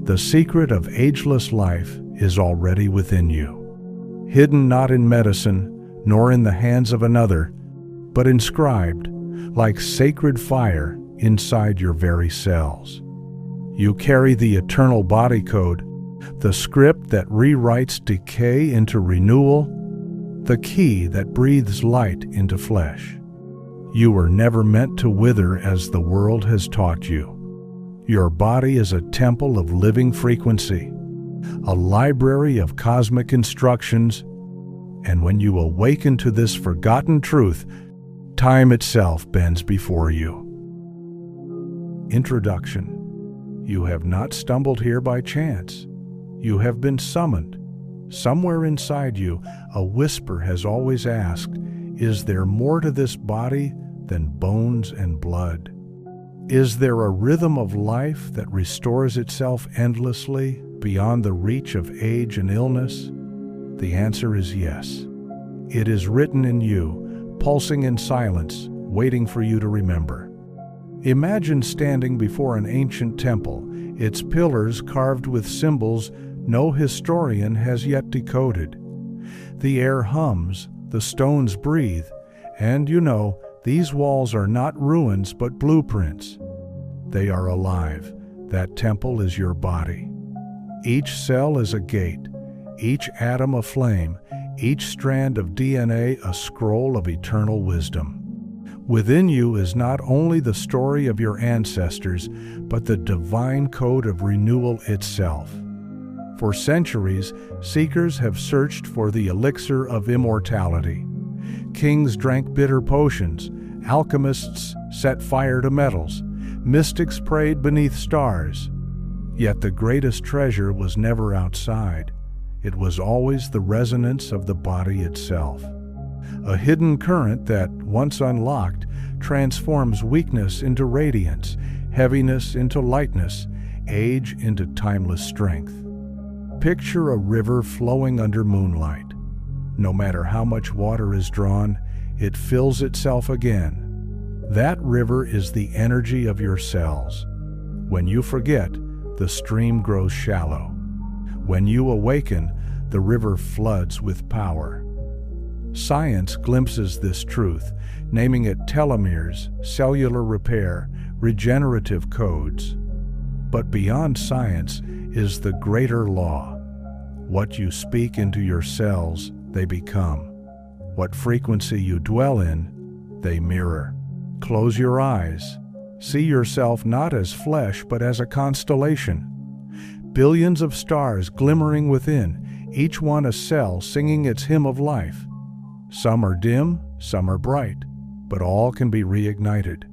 The secret of ageless life is already within you, hidden not in medicine, nor in the hands of another, but inscribed, like sacred fire, inside your very cells. You carry the eternal body code, the script that rewrites decay into renewal, the key that breathes light into flesh. You were never meant to wither as the world has taught you. Your body is a temple of living frequency, a library of cosmic instructions, and when you awaken to this forgotten truth, time itself bends before you. Introduction. You have not stumbled here by chance. You have been summoned. Somewhere inside you, a whisper has always asked, is there more to this body than bones and blood? Is there a rhythm of life that restores itself endlessly beyond the reach of age and illness? The answer is yes. It is written in you, pulsing in silence, waiting for you to remember. Imagine standing before an ancient temple, its pillars carved with symbols no historian has yet decoded. The air hums, the stones breathe, and you know, these walls are not ruins but blueprints. They are alive. That temple is your body. Each cell is a gate, each atom a flame, each strand of DNA a scroll of eternal wisdom. Within you is not only the story of your ancestors, but the divine code of renewal itself. For centuries, seekers have searched for the elixir of immortality. Kings drank bitter potions, alchemists set fire to metals, mystics prayed beneath stars. Yet the greatest treasure was never outside. It was always the resonance of the body itself. A hidden current that, once unlocked, transforms weakness into radiance, heaviness into lightness, age into timeless strength. Picture a river flowing under moonlight. No matter how much water is drawn, it fills itself again. That river is the energy of your cells. When you forget, the stream grows shallow. When you awaken, the river floods with power. Science glimpses this truth, naming it telomeres, cellular repair, regenerative codes. But beyond science is the greater law. What you speak into your cells, they become. What frequency you dwell in, they mirror. Close your eyes. See yourself not as flesh, but as a constellation. Billions of stars glimmering within, each one a cell singing its hymn of life. Some are dim, some are bright, but all can be reignited.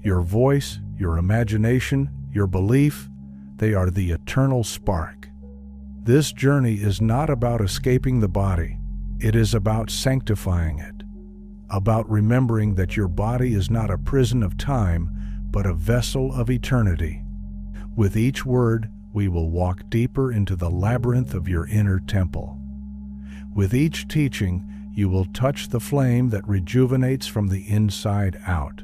Your voice, your imagination, your belief, they are the eternal spark. This journey is not about escaping the body. It is about sanctifying it, about remembering that your body is not a prison of time, but a vessel of eternity. With each word, we will walk deeper into the labyrinth of your inner temple. With each teaching, you will touch the flame that rejuvenates from the inside out.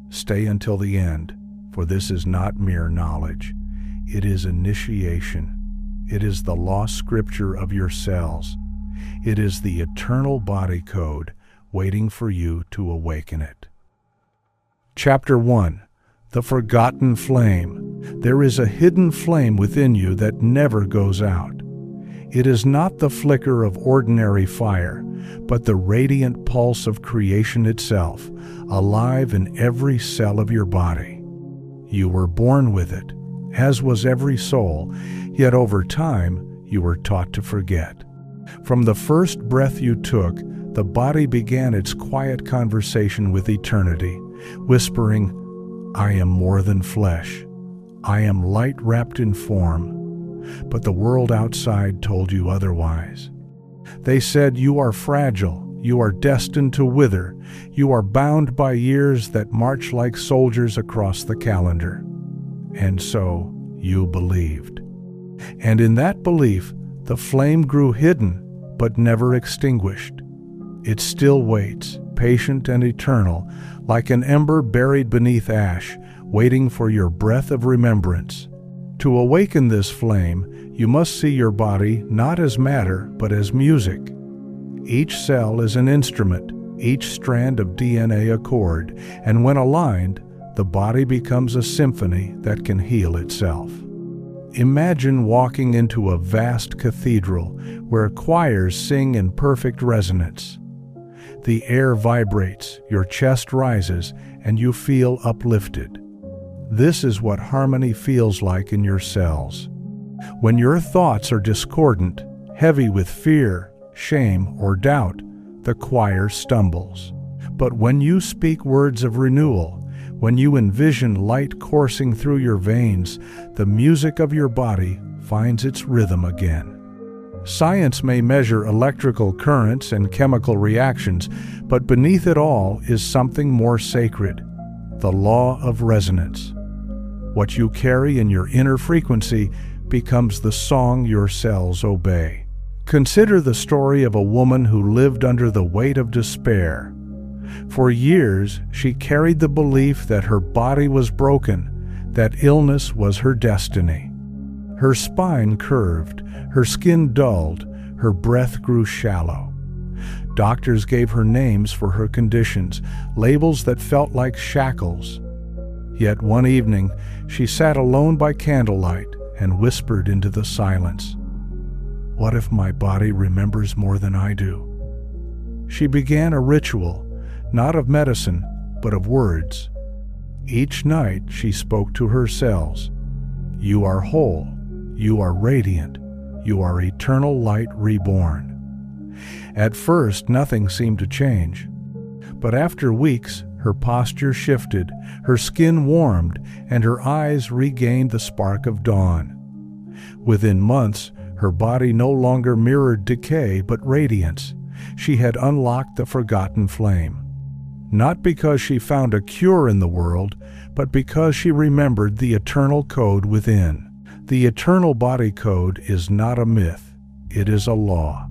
Stay until the end, for this is not mere knowledge. It is initiation. It is the lost scripture of your cells. It is the eternal body code waiting for you to awaken it. Chapter 1. The Forgotten Flame. There is a hidden flame within you that never goes out. It is not the flicker of ordinary fire, but the radiant pulse of creation itself, alive in every cell of your body. You were born with it, as was every soul, yet over time you were taught to forget. From the first breath you took, the body began its quiet conversation with eternity, whispering, "I am more than flesh. I am light wrapped in form." But the world outside told you otherwise. They said you are fragile, you are destined to wither, you are bound by years that march like soldiers across the calendar. And so you believed. And in that belief, the flame grew hidden, but never extinguished. It still waits, patient and eternal, like an ember buried beneath ash, waiting for your breath of remembrance. To awaken this flame, you must see your body not as matter, but as music. Each cell is an instrument, each strand of DNA a chord, and when aligned, the body becomes a symphony that can heal itself. Imagine walking into a vast cathedral where choirs sing in perfect resonance. The air vibrates, your chest rises, and you feel uplifted. This is what harmony feels like in your cells. When your thoughts are discordant, heavy with fear, shame, or doubt, the choir stumbles. But when you speak words of renewal, when you envision light coursing through your veins, the music of your body finds its rhythm again. Science may measure electrical currents and chemical reactions, but beneath it all is something more sacred, the law of resonance. What you carry in your inner frequency becomes the song your cells obey. Consider the story of a woman who lived under the weight of despair. For years, she carried the belief that her body was broken, that illness was her destiny. Her spine curved, her skin dulled, her breath grew shallow. Doctors gave her names for her conditions, labels that felt like shackles. Yet one evening, she sat alone by candlelight and whispered into the silence, "What if my body remembers more than I do?" She began a ritual, not of medicine, but of words. Each night she spoke to her cells, "You are whole, you are radiant, you are eternal light reborn." At first, nothing seemed to change. But after weeks, her posture shifted, her skin warmed, and her eyes regained the spark of dawn. Within months, her body no longer mirrored decay but radiance. She had unlocked the forgotten flame. Not because she found a cure in the world, but because she remembered the eternal code within. The eternal body code is not a myth, it is a law.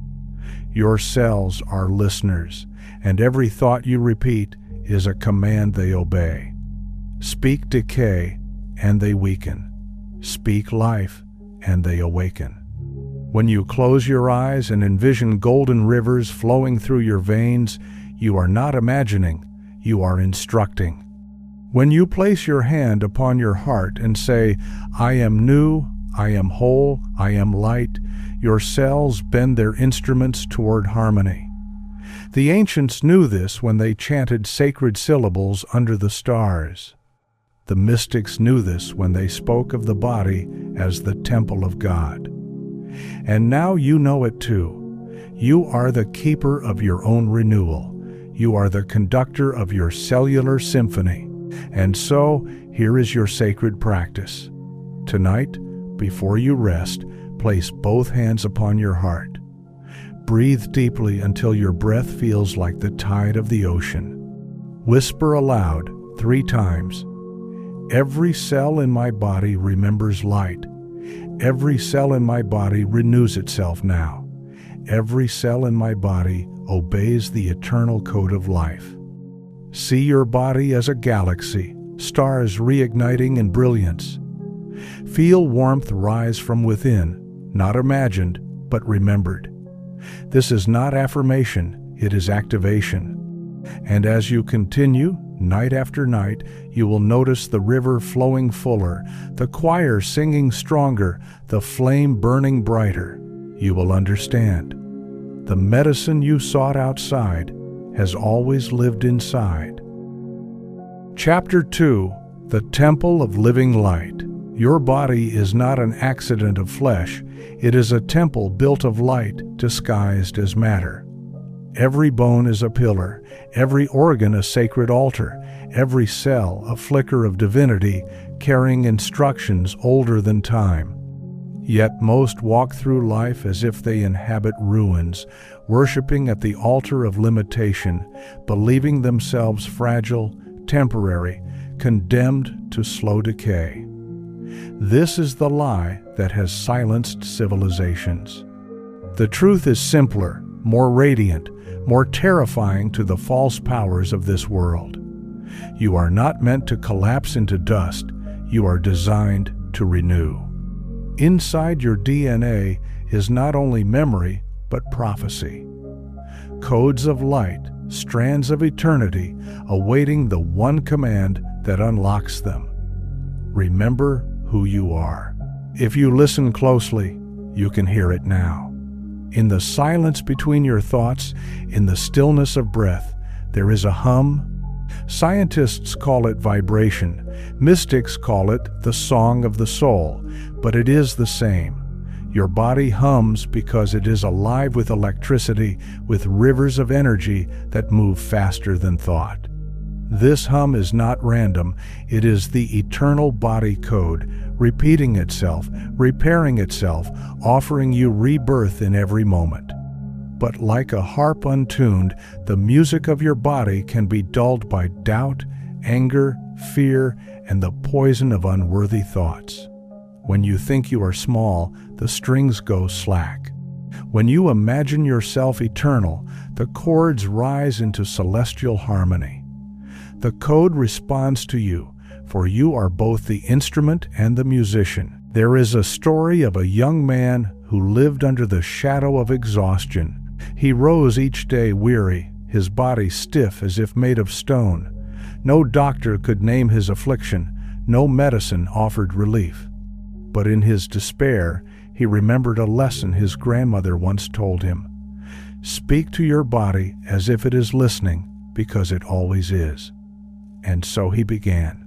Your cells are listeners, and every thought you repeat is a command they obey. Speak decay, and they weaken. Speak life, and they awaken. When you close your eyes and envision golden rivers flowing through your veins, you are not imagining, you are instructing. When you place your hand upon your heart and say, "I am new, I am whole, I am light," your cells bend their instruments toward harmony. The ancients knew this when they chanted sacred syllables under the stars. The mystics knew this when they spoke of the body as the temple of God. And now you know it too. You are the keeper of your own renewal. You are the conductor of your cellular symphony. And so, here is your sacred practice. Tonight, before you rest, place both hands upon your heart. Breathe deeply until your breath feels like the tide of the ocean. Whisper aloud 3 times, "Every cell in my body remembers light. Every cell in my body renews itself now. Every cell in my body obeys the eternal code of life." See your body as a galaxy, stars reigniting in brilliance. Feel warmth rise from within, not imagined, but remembered. This is not affirmation, it is activation. And as you continue, night after night, you will notice the river flowing fuller, the choir singing stronger, the flame burning brighter. You will understand. The medicine you sought outside has always lived inside. Chapter 2: The Temple of Living Light. Your body is not an accident of flesh. It is a temple built of light disguised as matter. Every bone is a pillar, every organ a sacred altar, every cell a flicker of divinity carrying instructions older than time. Yet most walk through life as if they inhabit ruins, worshiping at the altar of limitation, believing themselves fragile, temporary, condemned to slow decay. This is the lie that has silenced civilizations. The truth is simpler, more radiant, more terrifying to the false powers of this world. You are not meant to collapse into dust. You are designed to renew. Inside your DNA is not only memory, but prophecy. Codes of light, strands of eternity, awaiting the one command that unlocks them. Remember who you are. If you listen closely, you can hear it now. In the silence between your thoughts, in the stillness of breath, there is a hum. Scientists call it vibration. Mystics call it the song of the soul, but it is the same. Your body hums because it is alive with electricity, with rivers of energy that move faster than thought. This hum is not random. It is the eternal body code, repeating itself, repairing itself, offering you rebirth in every moment. But like a harp untuned, the music of your body can be dulled by doubt, anger, fear, and the poison of unworthy thoughts. When you think you are small, the strings go slack. When you imagine yourself eternal, the chords rise into celestial harmony. The code responds to you, for you are both the instrument and the musician. There is a story of a young man who lived under the shadow of exhaustion. He rose each day weary, his body stiff as if made of stone. No doctor could name his affliction, no medicine offered relief. But in his despair, he remembered a lesson his grandmother once told him. Speak to your body as if it is listening, because it always is. And so he began.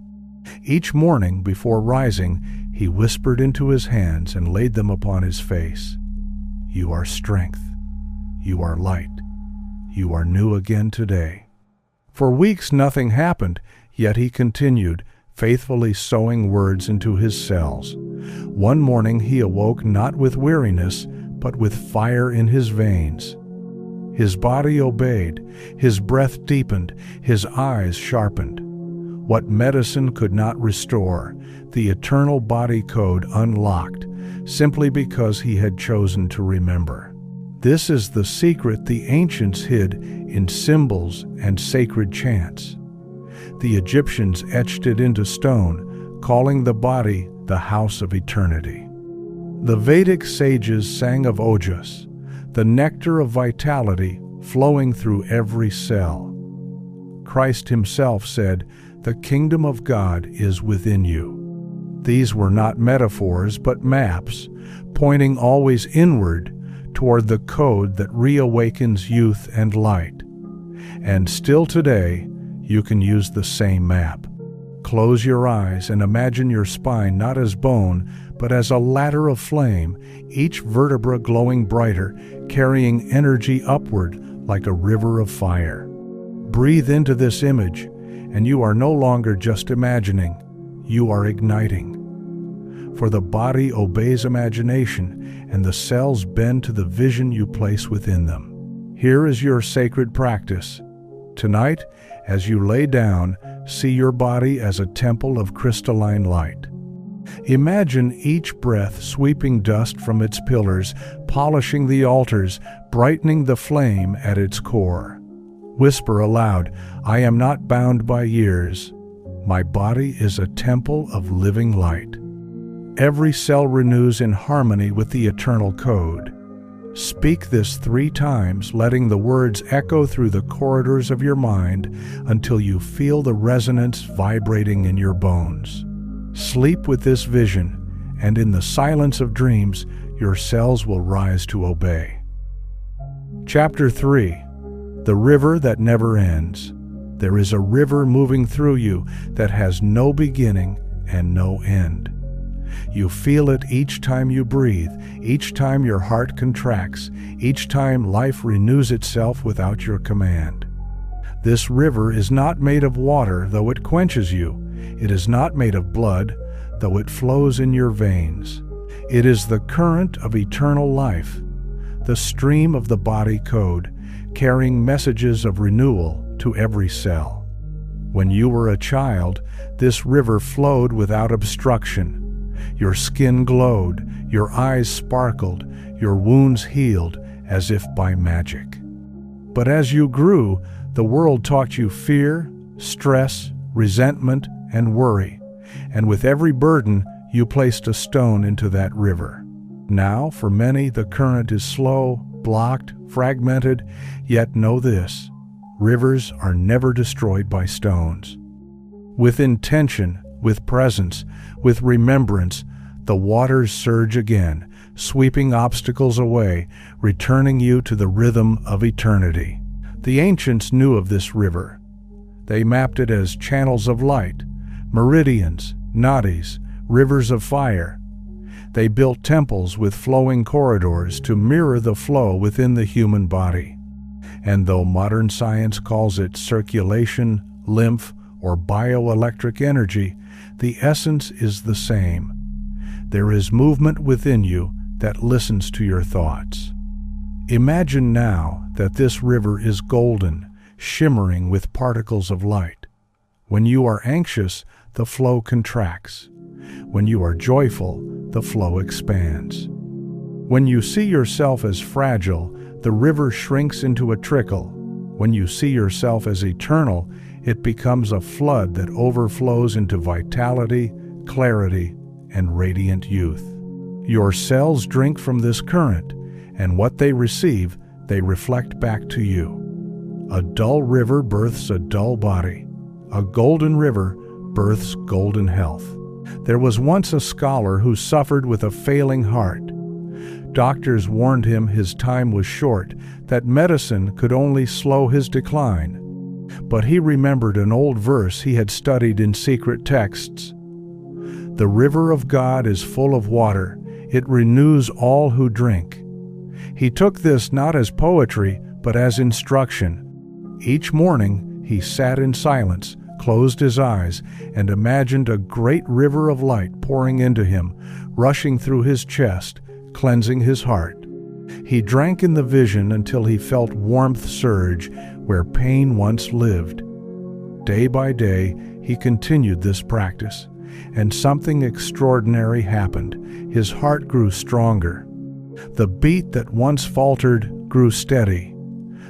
Each morning before rising, he whispered into his hands and laid them upon his face. You are strength. You are light. You are new again today. For weeks nothing happened, yet he continued, faithfully sowing words into his cells. One morning he awoke not with weariness, but with fire in his veins. His body obeyed, his breath deepened, his eyes sharpened. What medicine could not restore, the eternal body code unlocked, simply because he had chosen to remember. This is the secret the ancients hid in symbols and sacred chants. The Egyptians etched it into stone, calling the body the house of eternity. The Vedic sages sang of ojas, the nectar of vitality flowing through every cell. Christ himself said, "The kingdom of God is within you." These were not metaphors, but maps, pointing always inward toward the code that reawakens youth and light. And still today, you can use the same map. Close your eyes and imagine your spine not as bone, but as a ladder of flame, each vertebra glowing brighter, carrying energy upward like a river of fire. Breathe into this image, and you are no longer just imagining, you are igniting. For the body obeys imagination, and the cells bend to the vision you place within them. Here is your sacred practice. Tonight, as you lay down, see your body as a temple of crystalline light. Imagine each breath sweeping dust from its pillars, polishing the altars, brightening the flame at its core. Whisper aloud, I am not bound by years. My body is a temple of living light. Every cell renews in harmony with the eternal code. Speak this 3 times, letting the words echo through the corridors of your mind until you feel the resonance vibrating in your bones. Sleep with this vision, and in the silence of dreams, your cells will rise to obey. Chapter 3. The River That Never Ends. There is a river moving through you that has no beginning and no end. You feel it each time you breathe, each time your heart contracts, each time life renews itself without your command. This river is not made of water, though it quenches you. It is not made of blood, though it flows in your veins. It is the current of eternal life, the stream of the body code, carrying messages of renewal to every cell. When you were a child, this river flowed without obstruction. Your skin glowed, your eyes sparkled, your wounds healed as if by magic. But as you grew, the world taught you fear, stress, resentment, and worry, and with every burden, you placed a stone into that river. Now, for many, the current is slow, blocked, fragmented, yet know this: rivers are never destroyed by stones. With intention, with presence, with remembrance, the waters surge again, sweeping obstacles away, returning you to the rhythm of eternity. The ancients knew of this river. They mapped it as channels of light, meridians, nadis, rivers of fire. They built temples with flowing corridors to mirror the flow within the human body. And though modern science calls it circulation, lymph, or bioelectric energy, the essence is the same. There is movement within you that listens to your thoughts. Imagine now that this river is golden, shimmering with particles of light. When you are anxious, the flow contracts. When you are joyful, the flow expands. When you see yourself as fragile, the river shrinks into a trickle. When you see yourself as eternal, it becomes a flood that overflows into vitality, clarity, and radiant youth. Your cells drink from this current, and what they receive, they reflect back to you. A dull river births a dull body. A golden river births golden health. There was once a scholar who suffered with a failing heart. Doctors warned him his time was short, that medicine could only slow his decline. But he remembered an old verse he had studied in secret texts. The river of God is full of water. It renews all who drink. He took this not as poetry, but as instruction. Each morning he sat in silence, closed his eyes, and imagined a great river of light pouring into him, rushing through his chest, cleansing his heart. He drank in the vision until he felt warmth surge where pain once lived. Day by day, he continued this practice, and something extraordinary happened. His heart grew stronger. The beat that once faltered grew steady.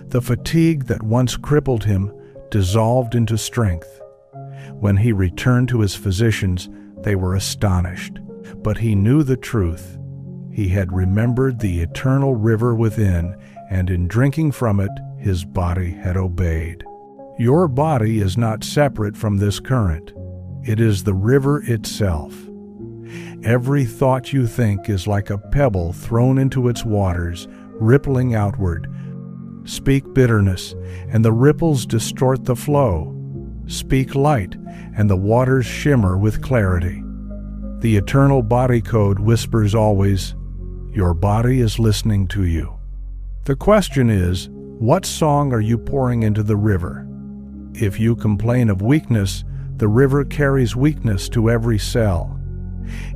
The fatigue that once crippled him dissolved into strength. When he returned to his physicians, they were astonished. But he knew the truth. He had remembered the eternal river within, and in drinking from it, his body had obeyed. Your body is not separate from this current. It is the river itself. Every thought you think is like a pebble thrown into its waters, rippling outward. Speak bitterness, and the ripples distort the flow. Speak light, and the waters shimmer with clarity. The eternal body code whispers always, your body is listening to you. The question is, what song are you pouring into the river? If you complain of weakness, the river carries weakness to every cell.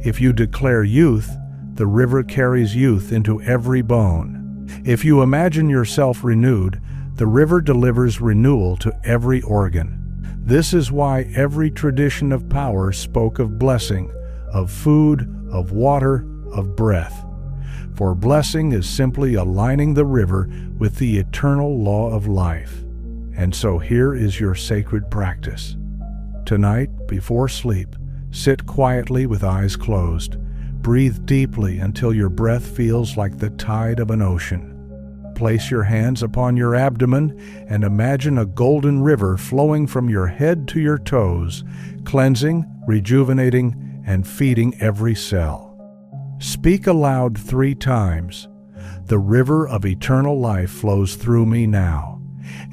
If you declare youth, the river carries youth into every bone. If you imagine yourself renewed, the river delivers renewal to every organ. This is why every tradition of power spoke of blessing, of food, of water, of breath. For blessing is simply aligning the river with the eternal law of life. And so here is your sacred practice. Tonight, before sleep, sit quietly with eyes closed. Breathe deeply until your breath feels like the tide of an ocean. Place your hands upon your abdomen and imagine a golden river flowing from your head to your toes, cleansing, rejuvenating, and feeding every cell. Speak aloud 3 times. The river of eternal life flows through me now.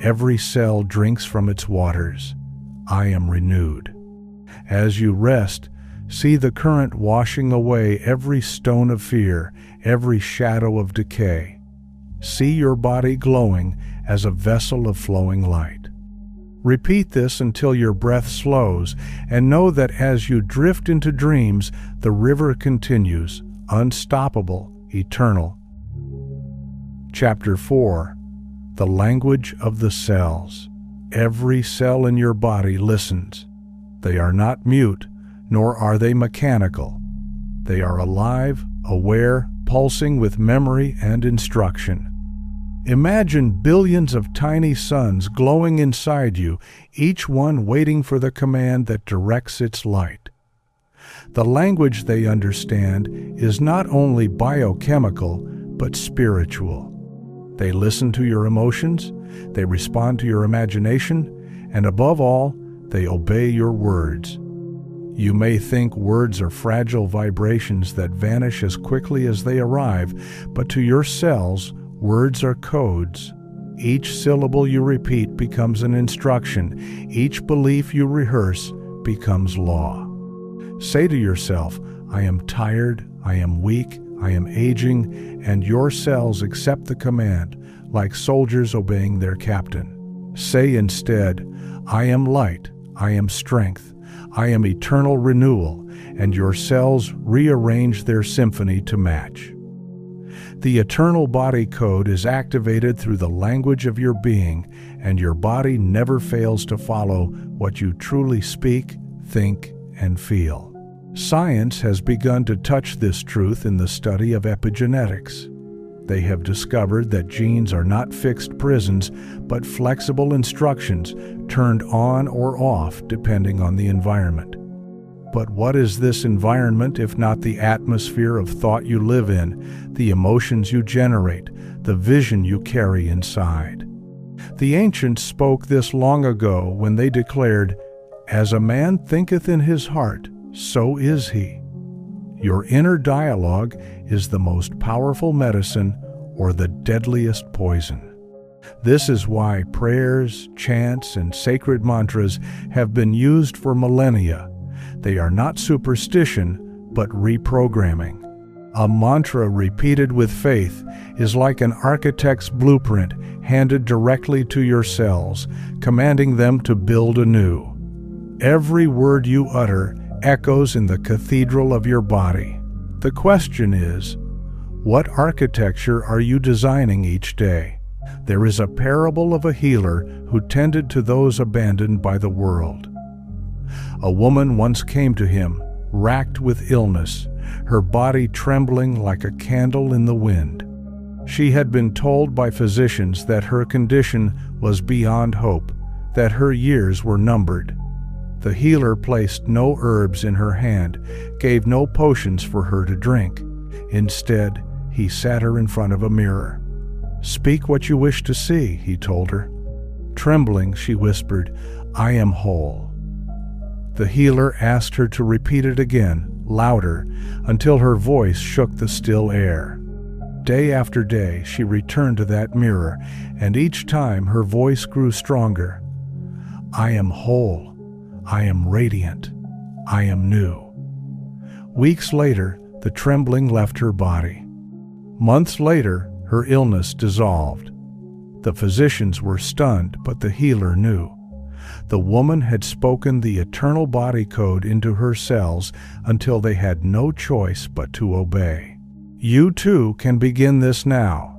Every cell drinks from its waters. I am renewed. As you rest, see the current washing away every stone of fear, every shadow of decay. See your body glowing as a vessel of flowing light. Repeat this until your breath slows, and know that as you drift into dreams, the river continues, unstoppable, eternal. Chapter 4. The Language of the Cells. Every cell in your body listens. They are not mute, nor are they mechanical. They are alive, aware, pulsing with memory and instruction. Imagine billions of tiny suns glowing inside you, each one waiting for the command that directs its light. The language they understand is not only biochemical, but spiritual. They listen to your emotions, they respond to your imagination, and above all, they obey your words. You may think words are fragile vibrations that vanish as quickly as they arrive, but to your cells, words are codes. Each syllable you repeat becomes an instruction. Each belief you rehearse becomes law. Say to yourself, I am tired, I am weak, I am aging, and your cells accept the command, like soldiers obeying their captain. Say instead, I am light, I am strength, I am eternal renewal, and your cells rearrange their symphony to match. The eternal body code is activated through the language of your being, and your body never fails to follow what you truly speak, think, and feel. Science has begun to touch this truth in the study of epigenetics. They have discovered that genes are not fixed prisons, but flexible instructions turned on or off depending on the environment. But what is this environment if not the atmosphere of thought you live in, the emotions you generate, the vision you carry inside? The ancients spoke this long ago when they declared, "As a man thinketh in his heart, so is he." Your inner dialogue is the most powerful medicine or the deadliest poison. This is why prayers, chants, and sacred mantras have been used for millennia. They are not superstition, but reprogramming. A mantra repeated with faith is like an architect's blueprint handed directly to your cells, commanding them to build anew. Every word you utter echoes in the cathedral of your body. The question is, what architecture are you designing each day? There is a parable of a healer who tended to those abandoned by the world. A woman once came to him, racked with illness, her body trembling like a candle in the wind. She had been told by physicians that her condition was beyond hope, that her years were numbered. The healer placed no herbs in her hand, gave no potions for her to drink. Instead, he sat her in front of a mirror. "Speak what you wish to see," he told her. Trembling, she whispered, "I am whole." The healer asked her to repeat it again, louder, until her voice shook the still air. Day after day, she returned to that mirror, and each time her voice grew stronger. "I am whole. I am radiant. I am new." Weeks later, the trembling left her body. Months later, her illness dissolved. The physicians were stunned, but the healer knew. The woman had spoken the eternal body code into her cells until they had no choice but to obey. You too can begin this now.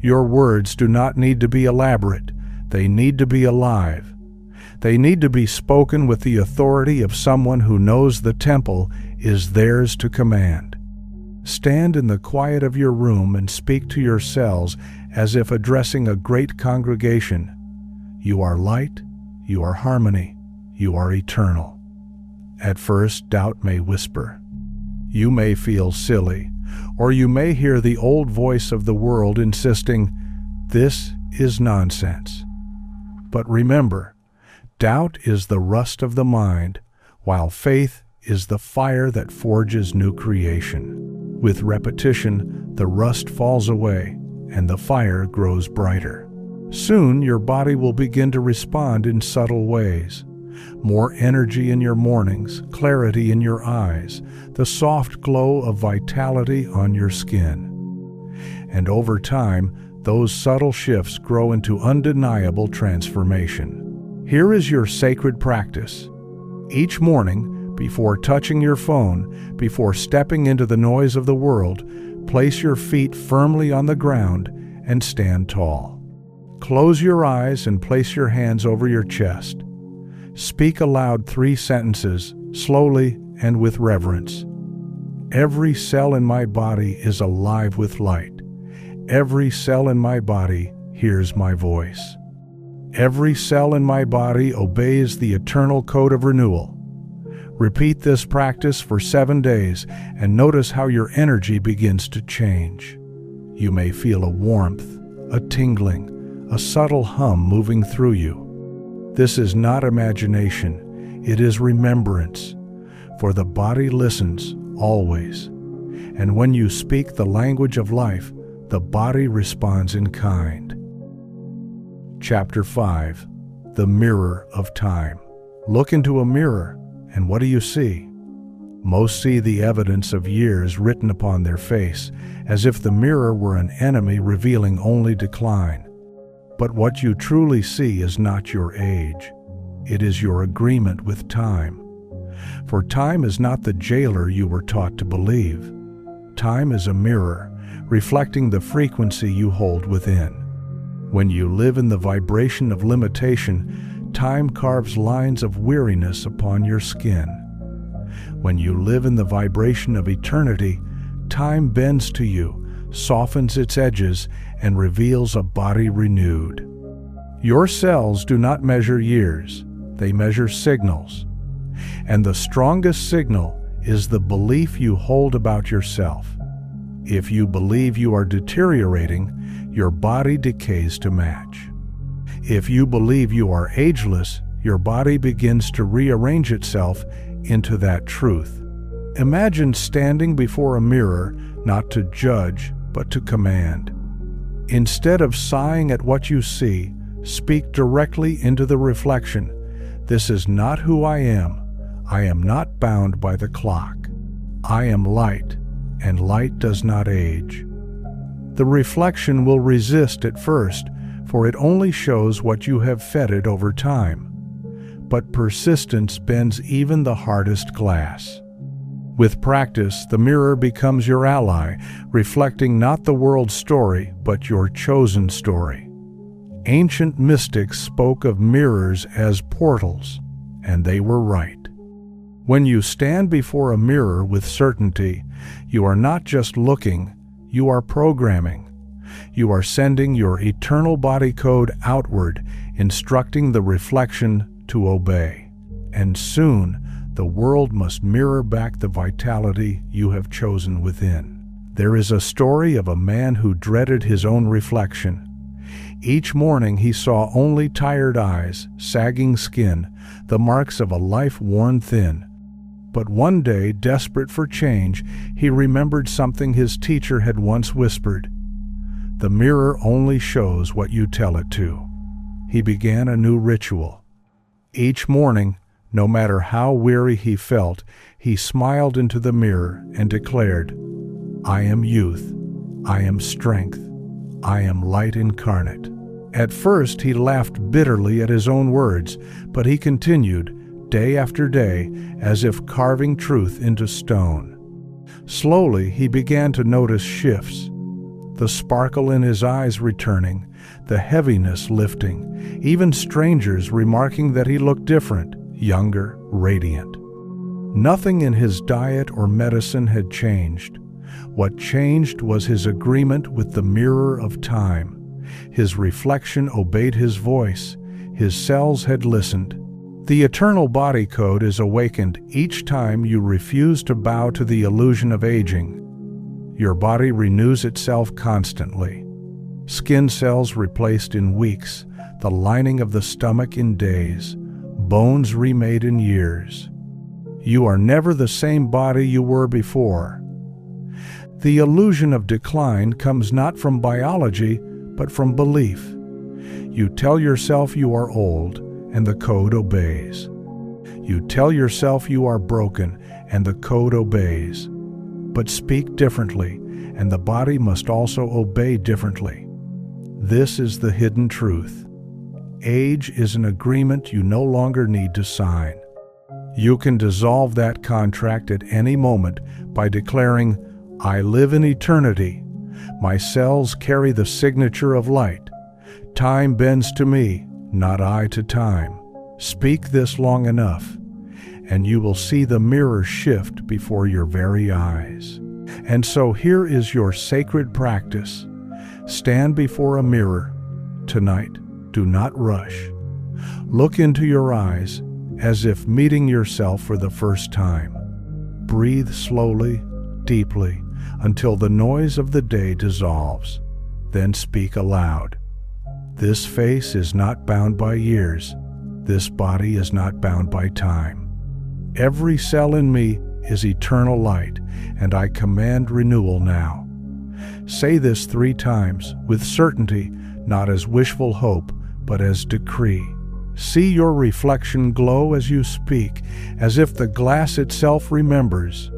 Your words do not need to be elaborate. They need to be alive. They need to be spoken with the authority of someone who knows the temple is theirs to command. Stand in the quiet of your room and speak to your cells as if addressing a great congregation. You are light, you are harmony, you are eternal. At first, doubt may whisper. You may feel silly, or you may hear the old voice of the world insisting, "This is nonsense." But remember, doubt is the rust of the mind, while faith is the fire that forges new creation. With repetition, the rust falls away, and the fire grows brighter. Soon your body will begin to respond in subtle ways. More energy in your mornings, clarity in your eyes, the soft glow of vitality on your skin. And over time, those subtle shifts grow into undeniable transformation. Here is your sacred practice. Each morning, before touching your phone, before stepping into the noise of the world, place your feet firmly on the ground and stand tall. Close your eyes and place your hands over your chest. Speak aloud 3 sentences, slowly and with reverence. Every cell in my body is alive with light. Every cell in my body hears my voice. Every cell in my body obeys the eternal code of renewal. Repeat this practice for 7 days and notice how your energy begins to change. You may feel a warmth, a tingling, a subtle hum moving through you. This is not imagination, it is remembrance, for the body listens always. And when you speak the language of life, the body responds in kind. Chapter 5. The Mirror of Time. Look into a mirror, and what do you see? Most see the evidence of years written upon their face, as if the mirror were an enemy revealing only decline. But what you truly see is not your age. It is your agreement with time. For time is not the jailer you were taught to believe. Time is a mirror, reflecting the frequency you hold within. When you live in the vibration of limitation, time carves lines of weariness upon your skin. When you live in the vibration of eternity, time bends to you, softens its edges, and reveals a body renewed. Your cells do not measure years, they measure signals. And the strongest signal is the belief you hold about yourself. If you believe you are deteriorating, your body decays to match. If you believe you are ageless, your body begins to rearrange itself into that truth. Imagine standing before a mirror, not to judge, but to command. Instead of sighing at what you see, speak directly into the reflection. This is not who I am. I am not bound by the clock. I am light, and light does not age. The reflection will resist at first, for it only shows what you have fed it over time. But persistence bends even the hardest glass. With practice, the mirror becomes your ally, reflecting not the world's story, but your chosen story. Ancient mystics spoke of mirrors as portals, and they were right. When you stand before a mirror with certainty, you are not just looking, you are programming. You are sending your eternal body code outward, instructing the reflection to obey. And soon, the world must mirror back the vitality you have chosen within. There is a story of a man who dreaded his own reflection. Each morning he saw only tired eyes, sagging skin, the marks of a life worn thin. But one day, desperate for change, he remembered something his teacher had once whispered. The mirror only shows what you tell it to. He began a new ritual. Each morning, no matter how weary he felt, he smiled into the mirror and declared, I am youth, I am strength, I am light incarnate. At first he laughed bitterly at his own words, but he continued, day after day, as if carving truth into stone. Slowly he began to notice shifts, the sparkle in his eyes returning, the heaviness lifting, even strangers remarking that he looked different, younger, radiant. Nothing in his diet or medicine had changed. What changed was his agreement with the mirror of time. His reflection obeyed his voice. His cells had listened. The eternal body code is awakened each time you refuse to bow to the illusion of aging. Your body renews itself constantly. Skin cells replaced in weeks, the lining of the stomach in days, bones remade in years. You are never the same body you were before. The illusion of decline comes not from biology, but from belief. You tell yourself you are old, and the code obeys. You tell yourself you are broken, and the code obeys. But speak differently, and the body must also obey differently. This is the hidden truth. Age is an agreement you no longer need to sign. You can dissolve that contract at any moment by declaring, I live in eternity. My cells carry the signature of light. Time bends to me, not I to time. Speak this long enough, and you will see the mirror shift before your very eyes. And so here is your sacred practice. Stand before a mirror. Tonight, do not rush. Look into your eyes as if meeting yourself for the first time. Breathe slowly, deeply, until the noise of the day dissolves. Then speak aloud. This face is not bound by years. This body is not bound by time. Every cell in me is eternal light, and I command renewal now. Say this 3 times, with certainty, not as wishful hope, but as decree. See your reflection glow as you speak, as if the glass itself remembers.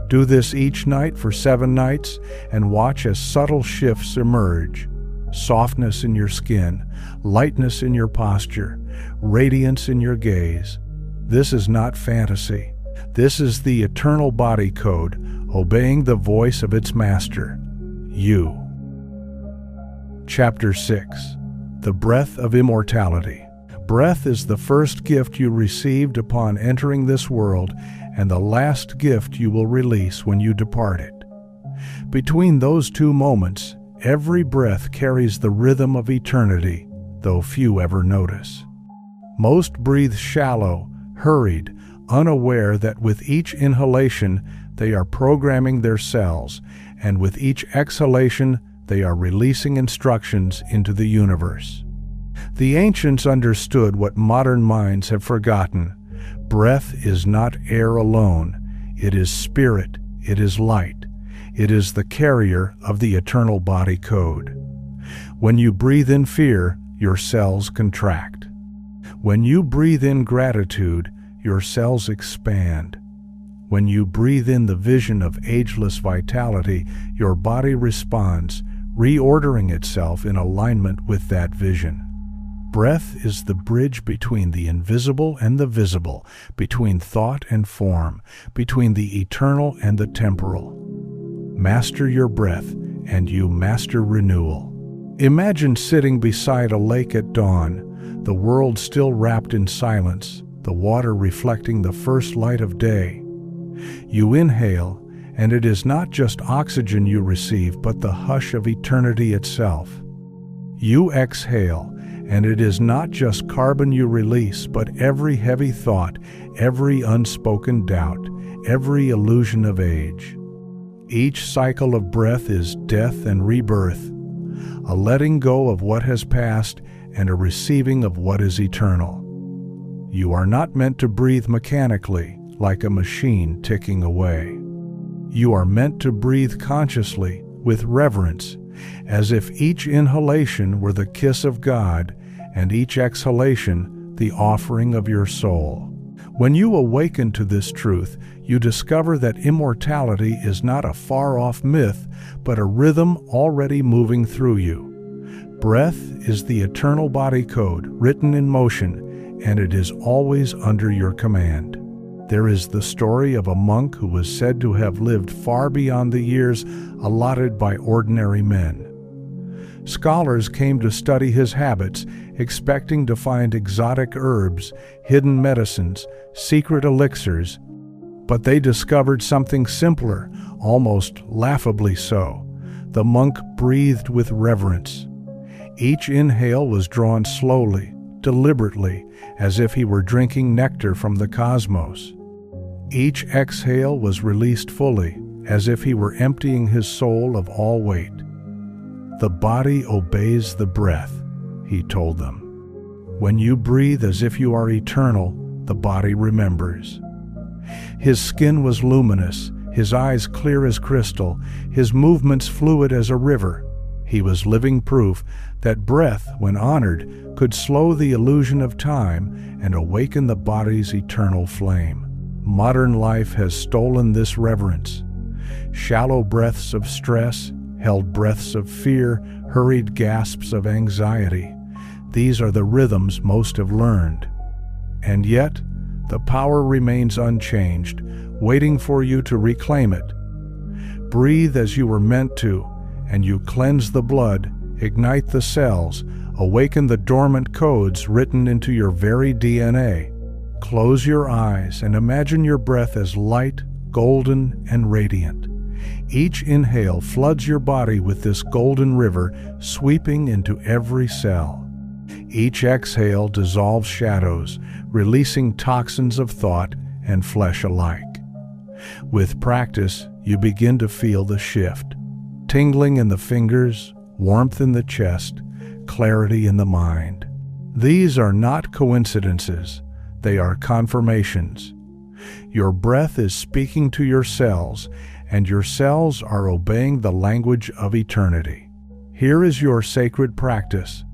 Do this each night for 7 nights, and watch as subtle shifts emerge. Softness in your skin, lightness in your posture, radiance in your gaze. This is not fantasy. This is the eternal body code, obeying the voice of its master, you. Chapter 6. The Breath of Immortality. Breath is the first gift you received upon entering this world, and the last gift you will release when you depart it. Between those 2 moments, every breath carries the rhythm of eternity, though few ever notice. Most breathe shallow, hurried, unaware that with each inhalation they are programming their cells, and with each exhalation they are releasing instructions into the universe. The ancients understood what modern minds have forgotten. Breath is not air alone. It is spirit. It is light. It is the carrier of the eternal body code. When you breathe in fear, your cells contract. When you breathe in gratitude, your cells expand. When you breathe in the vision of ageless vitality, your body responds, reordering itself in alignment with that vision. Breath is the bridge between the invisible and the visible, between thought and form, between the eternal and the temporal. Master your breath, and you master renewal. Imagine sitting beside a lake at dawn, the world still wrapped in silence, the water reflecting the first light of day. You inhale, and it is not just oxygen you receive, but the hush of eternity itself. You exhale, and it is not just carbon you release, but every heavy thought, every unspoken doubt, every illusion of age. Each cycle of breath is death and rebirth, a letting go of what has passed and a receiving of what is eternal. You are not meant to breathe mechanically, like a machine ticking away. You are meant to breathe consciously, with reverence, as if each inhalation were the kiss of God and each exhalation the offering of your soul. When you awaken to this truth, you discover that immortality is not a far-off myth, but a rhythm already moving through you. Breath is the eternal body code written in motion, and it is always under your command. There is the story of a monk who was said to have lived far beyond the years allotted by ordinary men. Scholars came to study his habits, expecting to find exotic herbs, hidden medicines, secret elixirs, but they discovered something simpler, almost laughably so. The monk breathed with reverence. Each inhale was drawn slowly, deliberately, as if he were drinking nectar from the cosmos. Each exhale was released fully, as if he were emptying his soul of all weight. The body obeys the breath, he told them. When you breathe as if you are eternal, the body remembers. His skin was luminous, his eyes clear as crystal, his movements fluid as a river. He was living proof that breath, when honored, could slow the illusion of time and awaken the body's eternal flame. Modern life has stolen this reverence. Shallow breaths of stress, held breaths of fear, hurried gasps of anxiety. These are the rhythms most have learned. And yet, the power remains unchanged, waiting for you to reclaim it. Breathe as you were meant to, and you cleanse the blood, ignite the cells, awaken the dormant codes written into your very DNA. Close your eyes and imagine your breath as light, golden, and radiant. Each inhale floods your body with this golden river, sweeping into every cell. Each exhale dissolves shadows, releasing toxins of thought and flesh alike. With practice, you begin to feel the shift. Tingling in the fingers, warmth in the chest, clarity in the mind. These are not coincidences, they are confirmations. Your breath is speaking to your cells, and your cells are obeying the language of eternity. Here is your sacred practice.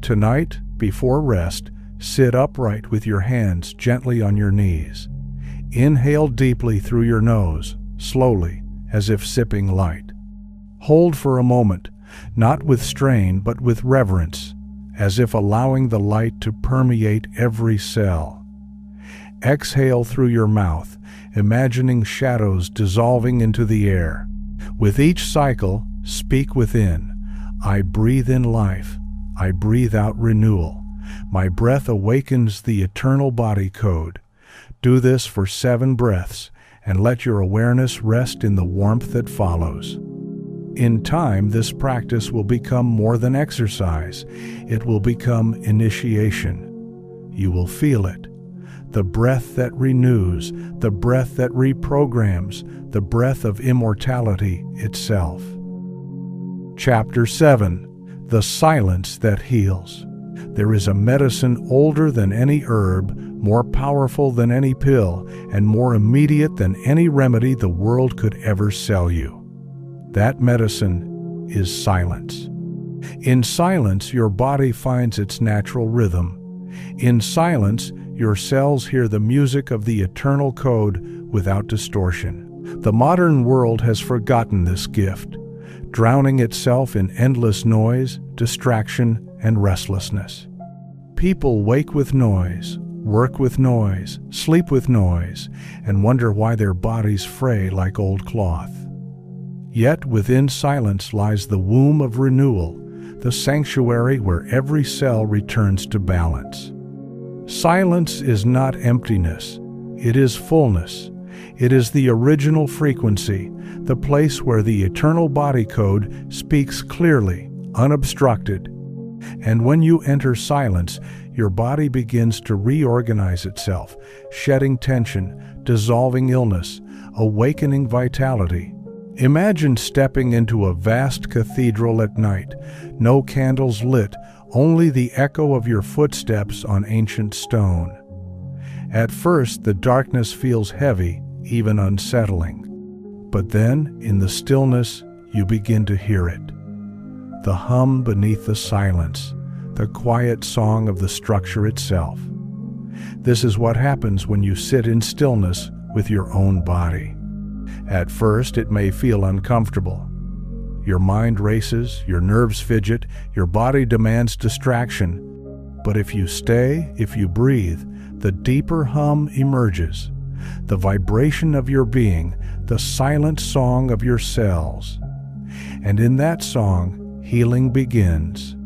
Tonight, before rest, sit upright with your hands gently on your knees. Inhale deeply through your nose, slowly, as if sipping light. Hold for a moment, not with strain but with reverence, as if allowing the light to permeate every cell. Exhale through your mouth, imagining shadows dissolving into the air. With each cycle, speak within. I breathe in life. I breathe out renewal. My breath awakens the eternal body code. Do this for 7 breaths, and let your awareness rest in the warmth that follows. In time, this practice will become more than exercise. It will become initiation. You will feel it. The breath that renews, the breath that reprograms, the breath of immortality itself. Chapter 7. The Silence That Heals. There is a medicine older than any herb, more powerful than any pill, and more immediate than any remedy the world could ever sell you. That medicine is silence. In silence, your body finds its natural rhythm. In silence, your cells hear the music of the eternal code without distortion. The modern world has forgotten this gift, drowning itself in endless noise, distraction, and restlessness. People wake with noise, work with noise, sleep with noise, and wonder why their bodies fray like old cloth. Yet within silence lies the womb of renewal, the sanctuary where every cell returns to balance. Silence is not emptiness, it is fullness. It is the original frequency, the place where the eternal body code speaks clearly, unobstructed. And when you enter silence, your body begins to reorganize itself, shedding tension, dissolving illness, awakening vitality. Imagine stepping into a vast cathedral at night, no candles lit, only the echo of your footsteps on ancient stone. At first, the darkness feels heavy, even unsettling. But then, in the stillness, you begin to hear it. The hum beneath the silence, the quiet song of the structure itself. This is what happens when you sit in stillness with your own body. At first, it may feel uncomfortable. Your mind races, your nerves fidget, your body demands distraction. But if you stay, if you breathe, the deeper hum emerges, the vibration of your being, the silent song of your cells. And in that song, healing begins.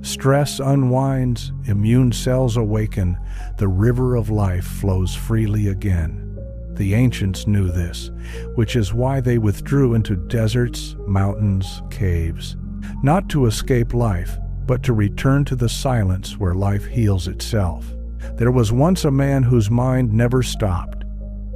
Stress unwinds, immune cells awaken, the river of life flows freely again. The ancients knew this, which is why they withdrew into deserts, mountains, caves, not to escape life, but to return to the silence where life heals itself. There was once a man whose mind never stopped.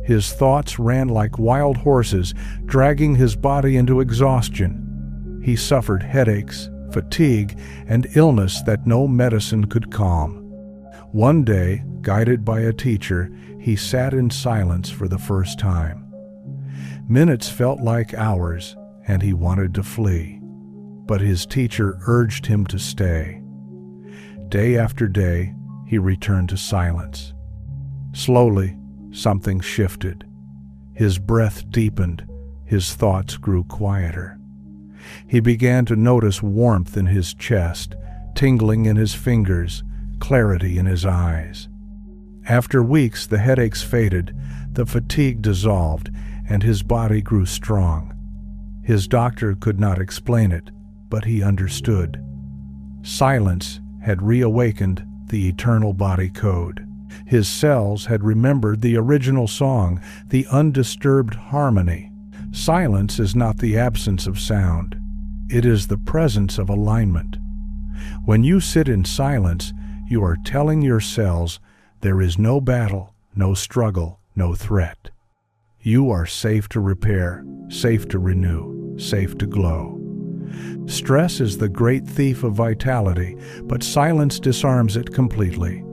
His thoughts ran like wild horses, dragging his body into exhaustion. He suffered headaches, fatigue, and illness that no medicine could calm. One day, guided by a teacher, he sat in silence for the first time. Minutes felt like hours, and he wanted to flee. But his teacher urged him to stay. Day after day, he returned to silence. Slowly, something shifted. His breath deepened, his thoughts grew quieter. He began to notice warmth in his chest, tingling in his fingers, clarity in his eyes. After weeks, the headaches faded, the fatigue dissolved, and his body grew strong. His doctor could not explain it, but he understood. Silence had reawakened the eternal body code. His cells had remembered the original song, the undisturbed harmony. Silence is not the absence of sound. It is the presence of alignment. When you sit in silence, you are telling your cells there is no battle, no struggle, no threat. You are safe to repair, safe to renew, safe to glow. Stress is the great thief of vitality, but silence disarms it completely.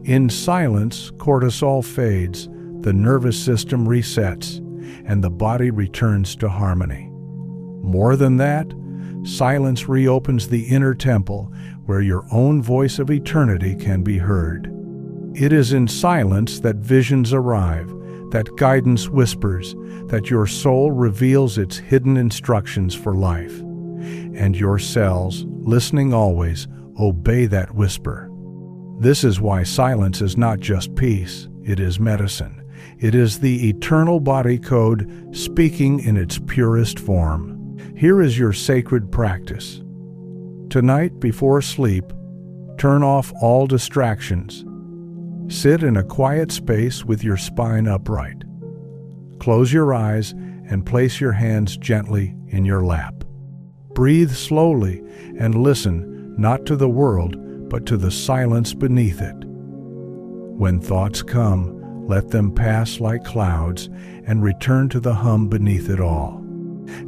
In silence, cortisol fades, the nervous system resets, and the body returns to harmony. More than that, silence reopens the inner temple where your own voice of eternity can be heard. It is in silence that visions arrive, that guidance whispers, that your soul reveals its hidden instructions for life. And your cells, listening always, obey that whisper. This is why silence is not just peace, it is medicine. It is the eternal body code speaking in its purest form. Here is your sacred practice. Tonight, before sleep, turn off all distractions. Sit in a quiet space with your spine upright. Close your eyes and place your hands gently in your lap. Breathe slowly and listen not to the world, but to the silence beneath it. When thoughts come, let them pass like clouds and return to the hum beneath it all.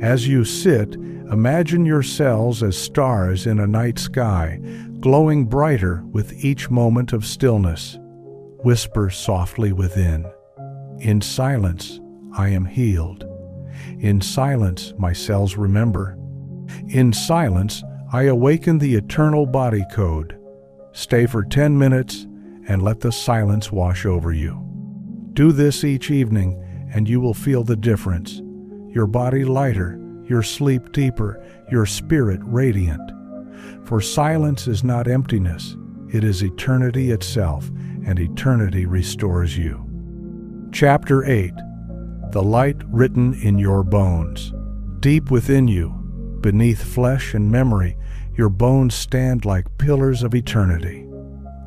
As you sit, imagine your cells as stars in a night sky, glowing brighter with each moment of stillness. Whisper softly within. In silence, I am healed. In silence, my cells remember. In silence, I awaken the eternal body code. Stay for 10 minutes and let the silence wash over you. Do this each evening and you will feel the difference. Your body lighter, your sleep deeper, your spirit radiant. For silence is not emptiness, it is eternity itself, and eternity restores you. Chapter 8. The light written in your bones. Deep within you, beneath flesh and memory, your bones stand like pillars of eternity.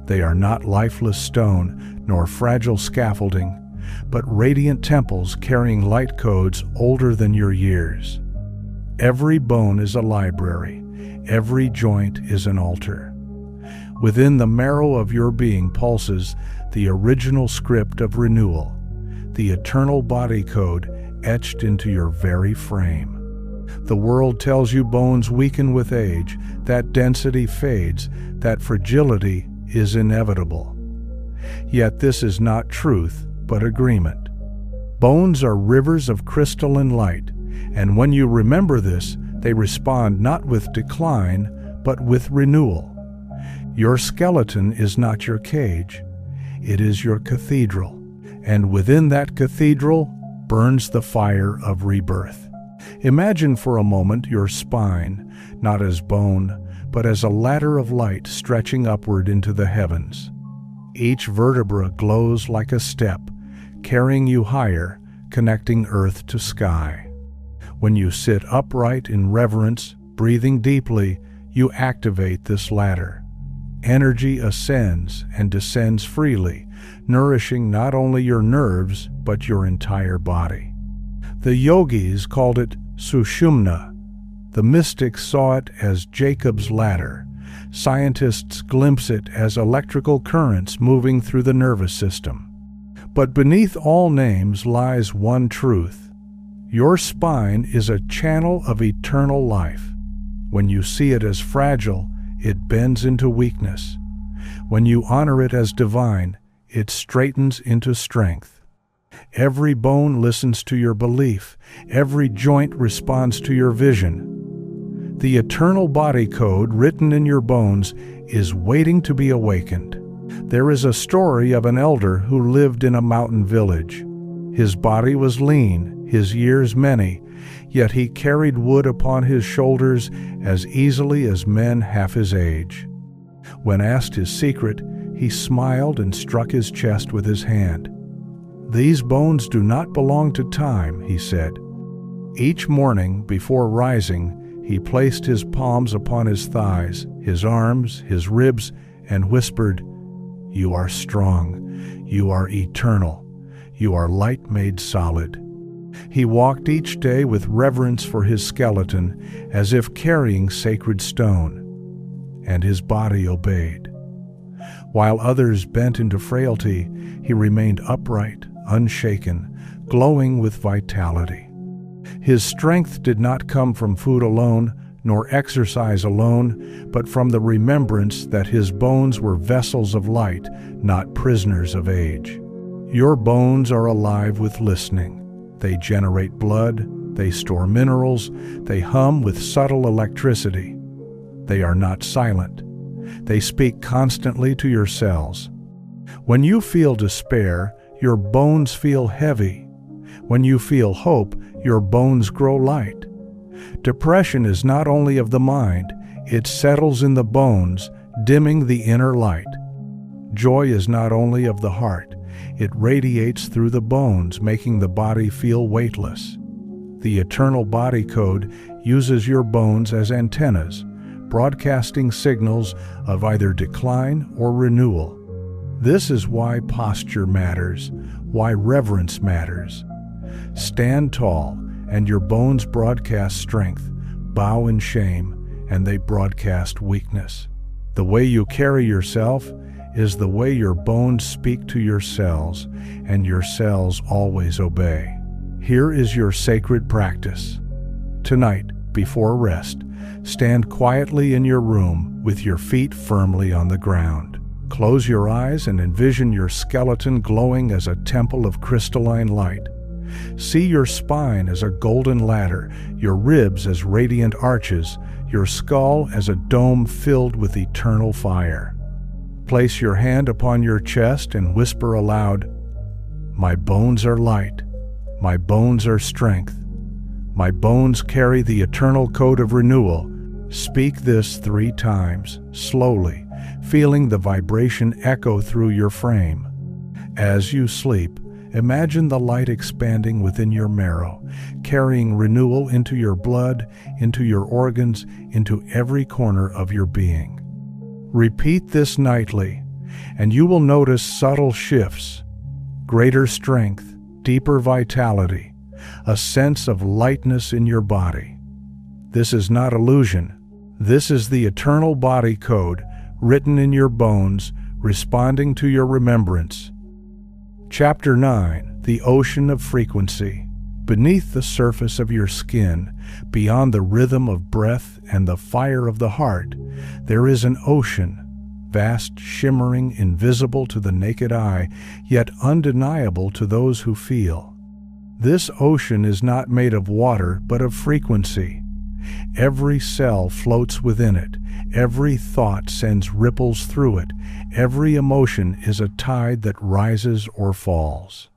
They are not lifeless stone, nor fragile scaffolding, but radiant temples carrying light codes older than your years. Every bone is a library, every joint is an altar. Within the marrow of your being pulses the original script of renewal, the eternal body code etched into your very frame. The world tells you bones weaken with age, that density fades, that fragility is inevitable. Yet this is not truth, but agreement. Bones are rivers of crystalline light, and when you remember this, they respond not with decline, but with renewal. Your skeleton is not your cage, it is your cathedral, and within that cathedral burns the fire of rebirth. Imagine for a moment your spine, not as bone, but as a ladder of light stretching upward into the heavens. Each vertebra glows like a step, carrying you higher, connecting earth to sky. When you sit upright in reverence, breathing deeply, you activate this ladder. Energy ascends and descends freely, nourishing not only your nerves, but your entire body. The yogis called it Sushumna. The mystics saw it as Jacob's ladder. Scientists glimpse it as electrical currents moving through the nervous system. But beneath all names lies one truth. Your spine is a channel of eternal life. When you see it as fragile, it bends into weakness. When you honor it as divine, it straightens into strength. Every bone listens to your belief. Every joint responds to your vision. The eternal body code written in your bones is waiting to be awakened. There is a story of an elder who lived in a mountain village. His body was lean, his years many, yet he carried wood upon his shoulders as easily as men half his age. When asked his secret, he smiled and struck his chest with his hand. "These bones do not belong to time," he said. Each morning, before rising, he placed his palms upon his thighs, his arms, his ribs, and whispered, "You are strong, you are eternal, you are light made solid." He walked each day with reverence for his skeleton, as if carrying sacred stone. and his body obeyed. While others bent into frailty, he remained upright, unshaken, glowing with vitality. His strength did not come from food alone, nor exercise alone, but from the remembrance that his bones were vessels of light, not prisoners of age. Your bones are alive with listening. They generate blood, they store minerals, they hum with subtle electricity. They are not silent. They speak constantly to your cells. When you feel despair, your bones feel heavy. When you feel hope, your bones grow light. Depression is not only of the mind, it settles in the bones, dimming the inner light. Joy is not only of the heart, it radiates through the bones, making the body feel weightless. The eternal body code uses your bones as antennas, broadcasting signals of either decline or renewal. This is why posture matters, why reverence matters. Stand tall, and your bones broadcast strength. Bow in shame, and they broadcast weakness. The way you carry yourself is the way your bones speak to your cells, and your cells always obey. Here is your sacred practice. Tonight, before rest, stand quietly in your room with your feet firmly on the ground. Close your eyes and envision your skeleton glowing as a temple of crystalline light. See your spine as a golden ladder, your ribs as radiant arches, your skull as a dome filled with eternal fire. Place your hand upon your chest and whisper aloud, "My bones are light. My bones are strength. My bones carry the eternal code of renewal." Speak this 3 times, slowly, feeling the vibration echo through your frame. As you sleep, imagine the light expanding within your marrow, carrying renewal into your blood, into your organs, into every corner of your being. Repeat this nightly, and you will notice subtle shifts, greater strength, deeper vitality, a sense of lightness in your body. This is not illusion. This is the eternal body code, written in your bones, responding to your remembrance. Chapter 9. The Ocean of Frequency. Beneath the surface of your skin, beyond the rhythm of breath and the fire of the heart, there is an ocean, vast, shimmering, invisible to the naked eye, yet undeniable to those who feel. This ocean is not made of water, but of frequency. Every cell floats within it. Every thought sends ripples through it. Every emotion is a tide that rises or falls.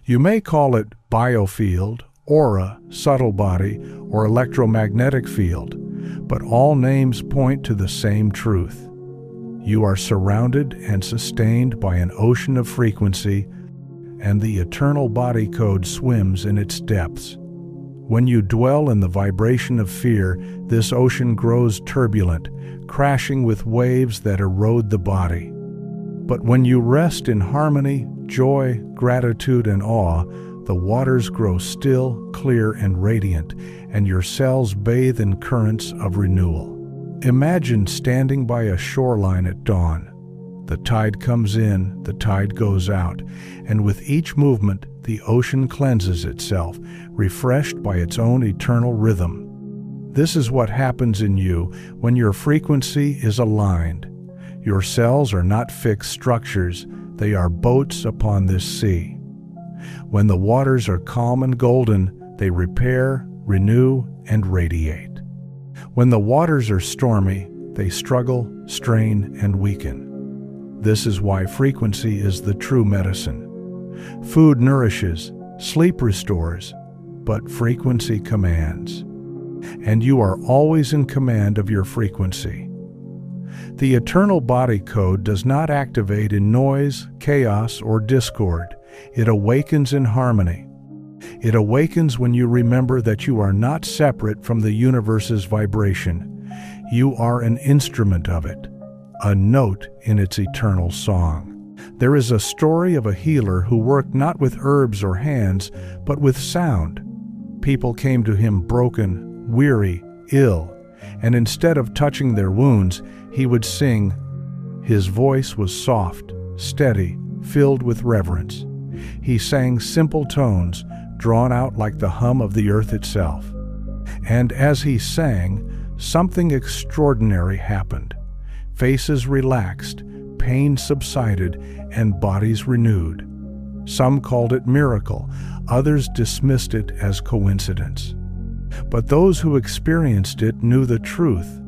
You may call it biofield, aura, subtle body, or electromagnetic field, but all names point to the same truth. You are surrounded and sustained by an ocean of frequency, and the eternal body code swims in its depths. When you dwell in the vibration of fear, this ocean grows turbulent, crashing with waves that erode the body. But when you rest in harmony, joy, gratitude, and awe, the waters grow still, clear, and radiant, and your cells bathe in currents of renewal. Imagine standing by a shoreline at dawn. The tide comes in, the tide goes out, and with each movement, the ocean cleanses itself, refreshed by its own eternal rhythm. This is what happens in you when your frequency is aligned. Your cells are not fixed structures, they are boats upon this sea. When the waters are calm and golden, they repair, renew, and radiate. When the waters are stormy, they struggle, strain, and weaken. This is why frequency is the true medicine. Food nourishes, sleep restores, but frequency commands. And you are always in command of your frequency. The eternal body code does not activate in noise, chaos, or discord. It awakens in harmony. It awakens when you remember that you are not separate from the universe's vibration. You are an instrument of it, a note in its eternal song. There is a story of a healer who worked not with herbs or hands, but with sound. People came to him broken, weary, ill. and instead of touching their wounds, he would sing. His voice was soft, steady, filled with reverence. He sang simple tones, drawn out like the hum of the earth itself. And as he sang, something extraordinary happened. Faces relaxed, pain subsided, and bodies renewed. Some called it miracle, others dismissed it as coincidence. But those who experienced it knew the truth.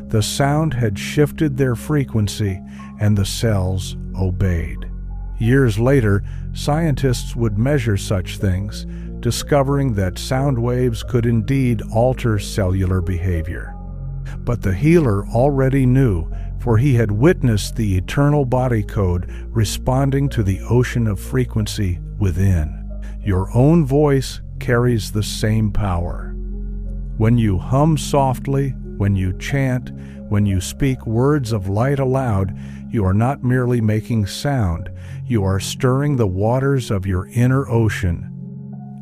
The sound had shifted their frequency, and the cells obeyed. Years later, scientists would measure such things, discovering that sound waves could indeed alter cellular behavior. But the healer already knew, for he had witnessed the eternal body code responding to the ocean of frequency within. Your own voice carries the same power. When you hum softly, when you chant, when you speak words of light aloud, you are not merely making sound, you are stirring the waters of your inner ocean.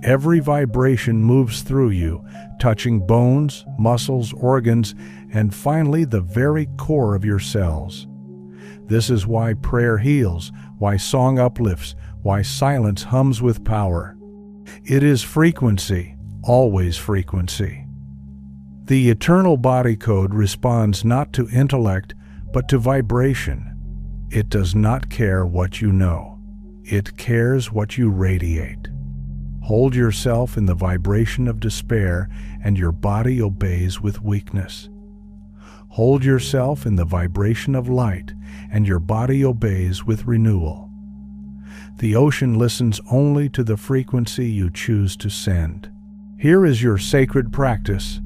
Every vibration moves through you, touching bones, muscles, organs, and finally the very core of your cells. This is why prayer heals, why song uplifts, why silence hums with power. It is frequency, always frequency. The eternal body code responds not to intellect, but to vibration. It does not care what you know. It cares what you radiate. Hold yourself in the vibration of despair, and your body obeys with weakness. Hold yourself in the vibration of light, and your body obeys with renewal. The ocean listens only to the frequency you choose to send. Here is your sacred practice.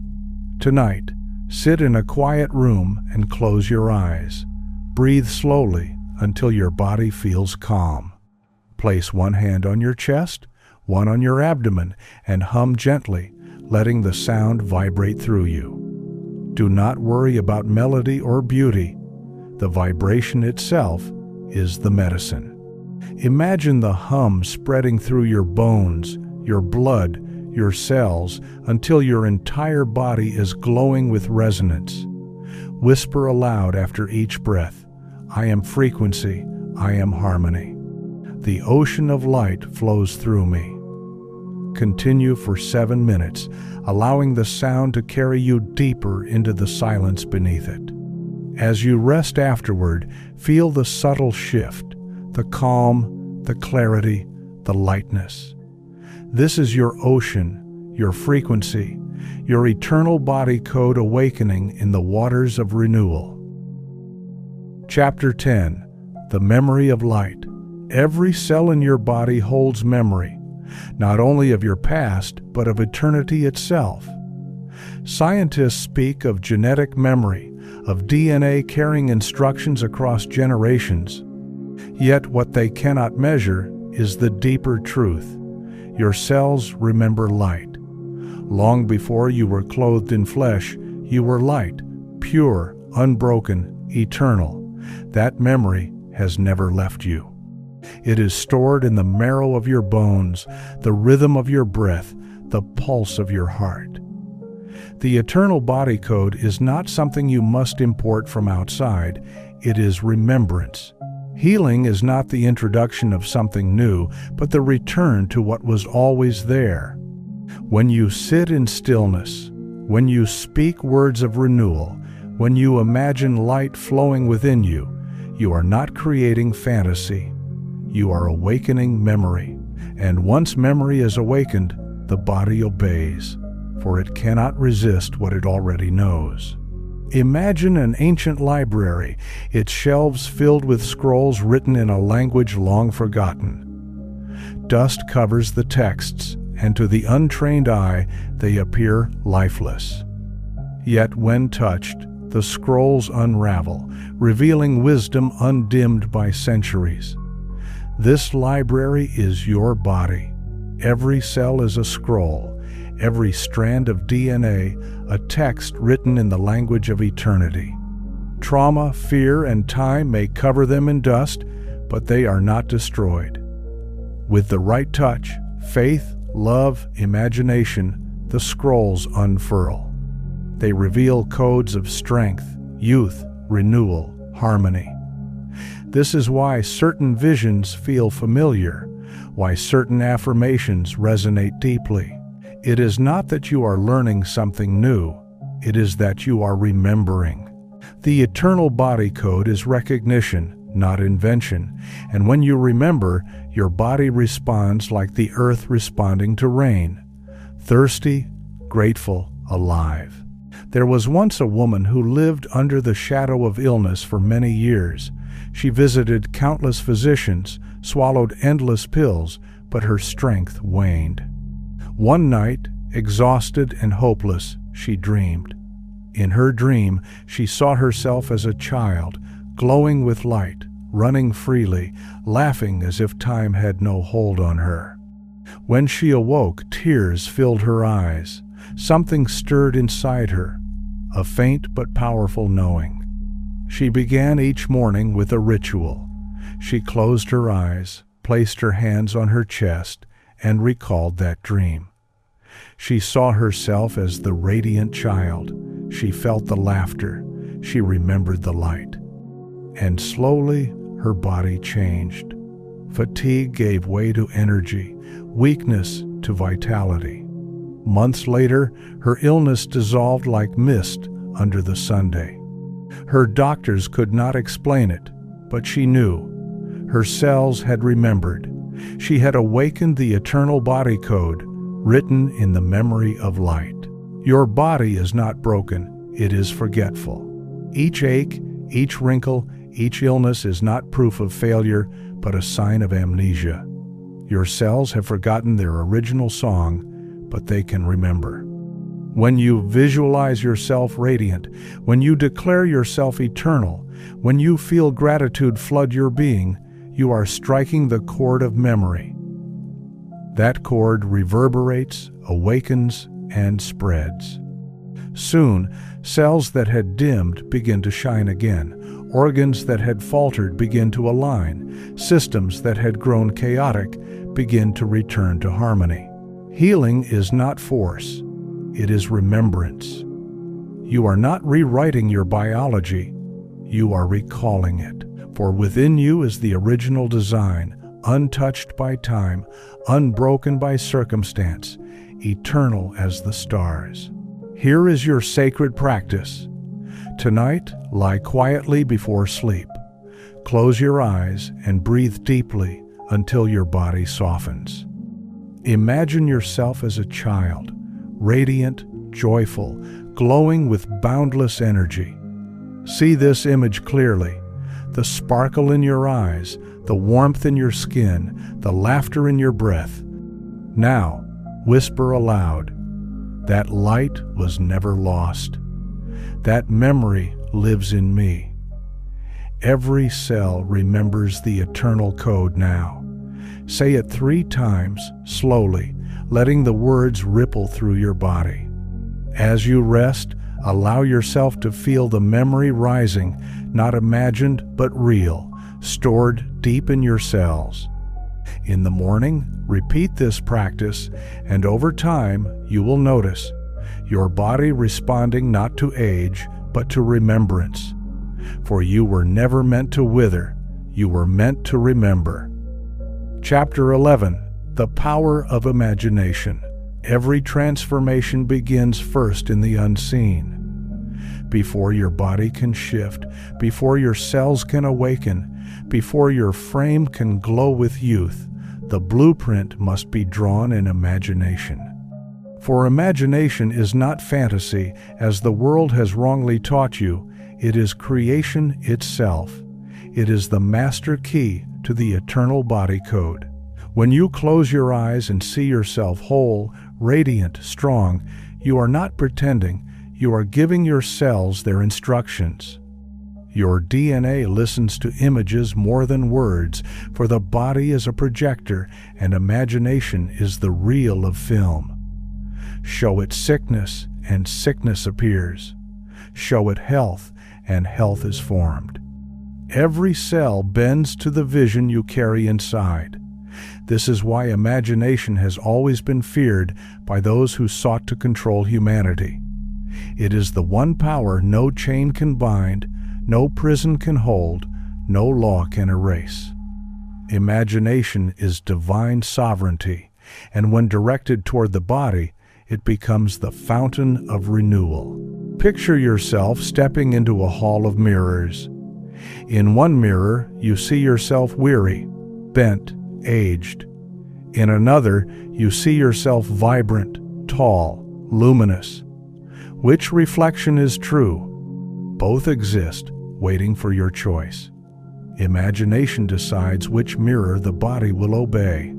Tonight, sit in a quiet room and close your eyes. Breathe slowly until your body feels calm. Place one hand on your chest, one on your abdomen, and hum gently, letting the sound vibrate through you. Do not worry about melody or beauty. The vibration itself is the medicine. Imagine the hum spreading through your bones, your blood, your cells, until your entire body is glowing with resonance. Whisper aloud after each breath, I am frequency, I am harmony. The ocean of light flows through me. Continue for 7 minutes, allowing the sound to carry you deeper into the silence beneath it. As you rest afterward, feel the subtle shift, the calm, the clarity, the lightness. This is your ocean, your frequency, your eternal body code awakening in the waters of renewal. Chapter 10. The Memory of Light. Every cell in your body holds memory, not only of your past, but of eternity itself. Scientists speak of genetic memory, of DNA carrying instructions across generations. Yet what they cannot measure is the deeper truth. Your cells remember light. Long before you were clothed in flesh, you were light, pure, unbroken, eternal. That memory has never left you. It is stored in the marrow of your bones, the rhythm of your breath, the pulse of your heart. The eternal body code is not something you must import from outside. It is remembrance. Healing is not the introduction of something new, but the return to what was always there. When you sit in stillness, when you speak words of renewal, when you imagine light flowing within you, you are not creating fantasy. You are awakening memory. And once memory is awakened, the body obeys, for it cannot resist what it already knows. Imagine an ancient library, its shelves filled with scrolls written in a language long forgotten. Dust covers the texts, and to the untrained eye, they appear lifeless. Yet when touched, the scrolls unravel, revealing wisdom undimmed by centuries. This library is your body. Every cell is a scroll, every strand of DNA, a text written in the language of eternity. Trauma, fear, and time may cover them in dust, but they are not destroyed. With the right touch, faith, love, imagination, the scrolls unfurl. They reveal codes of strength, youth, renewal, harmony. This is why certain visions feel familiar, why certain affirmations resonate deeply. It is not that you are learning something new, it is that you are remembering. The eternal body code is recognition, not invention, and when you remember, your body responds like the earth responding to rain, thirsty, grateful, alive. There was once a woman who lived under the shadow of illness for many years. She visited countless physicians, swallowed endless pills, but her strength waned. One night, exhausted and hopeless, she dreamed. In her dream, she saw herself as a child, glowing with light, running freely, laughing as if time had no hold on her. When she awoke, tears filled her eyes. Something stirred inside her, a faint but powerful knowing. She began each morning with a ritual. She closed her eyes, placed her hands on her chest, and recalled that dream. She saw herself as the radiant child. She felt the laughter. She remembered the light. And slowly, her body changed. Fatigue gave way to energy, weakness to vitality. Months later, her illness dissolved like mist under the Sunday. Her doctors could not explain it, but she knew. Her cells had remembered. She had awakened the eternal body code, written in the memory of light. Your body is not broken, it is forgetful. Each ache, each wrinkle, each illness is not proof of failure, but a sign of amnesia. Your cells have forgotten their original song, but they can remember. When you visualize yourself radiant, when you declare yourself eternal, when you feel gratitude flood your being, you are striking the chord of memory. That chord reverberates, awakens, and spreads. Soon, cells that had dimmed begin to shine again. Organs that had faltered begin to align. Systems that had grown chaotic begin to return to harmony. Healing is not force, it is remembrance. You are not rewriting your biology, you are recalling it. For within you is the original design, untouched by time, unbroken by circumstance, eternal as the stars. Here is your sacred practice. Tonight, lie quietly before sleep. Close your eyes and breathe deeply until your body softens. Imagine yourself as a child, radiant, joyful, glowing with boundless energy. See this image clearly. The sparkle in your eyes, the warmth in your skin, the laughter in your breath. Now, whisper aloud, that light was never lost. That memory lives in me. Every cell remembers the eternal code now. Say it 3 times, slowly, letting the words ripple through your body. As you rest, allow yourself to feel the memory rising, not imagined but real, stored deep in your cells. In the morning, repeat this practice, and over time, you will notice your body responding not to age, but to remembrance. For you were never meant to wither, you were meant to remember. Chapter 11. The Power of Imagination. Every transformation begins first in the unseen. Before your body can shift, before your cells can awaken, before your frame can glow with youth, the blueprint must be drawn in imagination. For imagination is not fantasy, as the world has wrongly taught you. It is creation itself. It is the master key to the eternal body code. When you close your eyes and see yourself whole, radiant, strong, you are not pretending. You are giving your cells their instructions. Your DNA listens to images more than words, for the body is a projector and imagination is the reel of film. Show it sickness, and sickness appears. Show it health, and health is formed. Every cell bends to the vision you carry inside. This is why imagination has always been feared by those who sought to control humanity. It is the one power no chain can bind, no prison can hold, no law can erase. Imagination is divine sovereignty, and when directed toward the body, it becomes the fountain of renewal. Picture yourself stepping into a hall of mirrors. In one mirror, you see yourself weary, bent, aged. In another, you see yourself vibrant, tall, luminous. Which reflection is true? Both exist, waiting for your choice. Imagination decides which mirror the body will obey.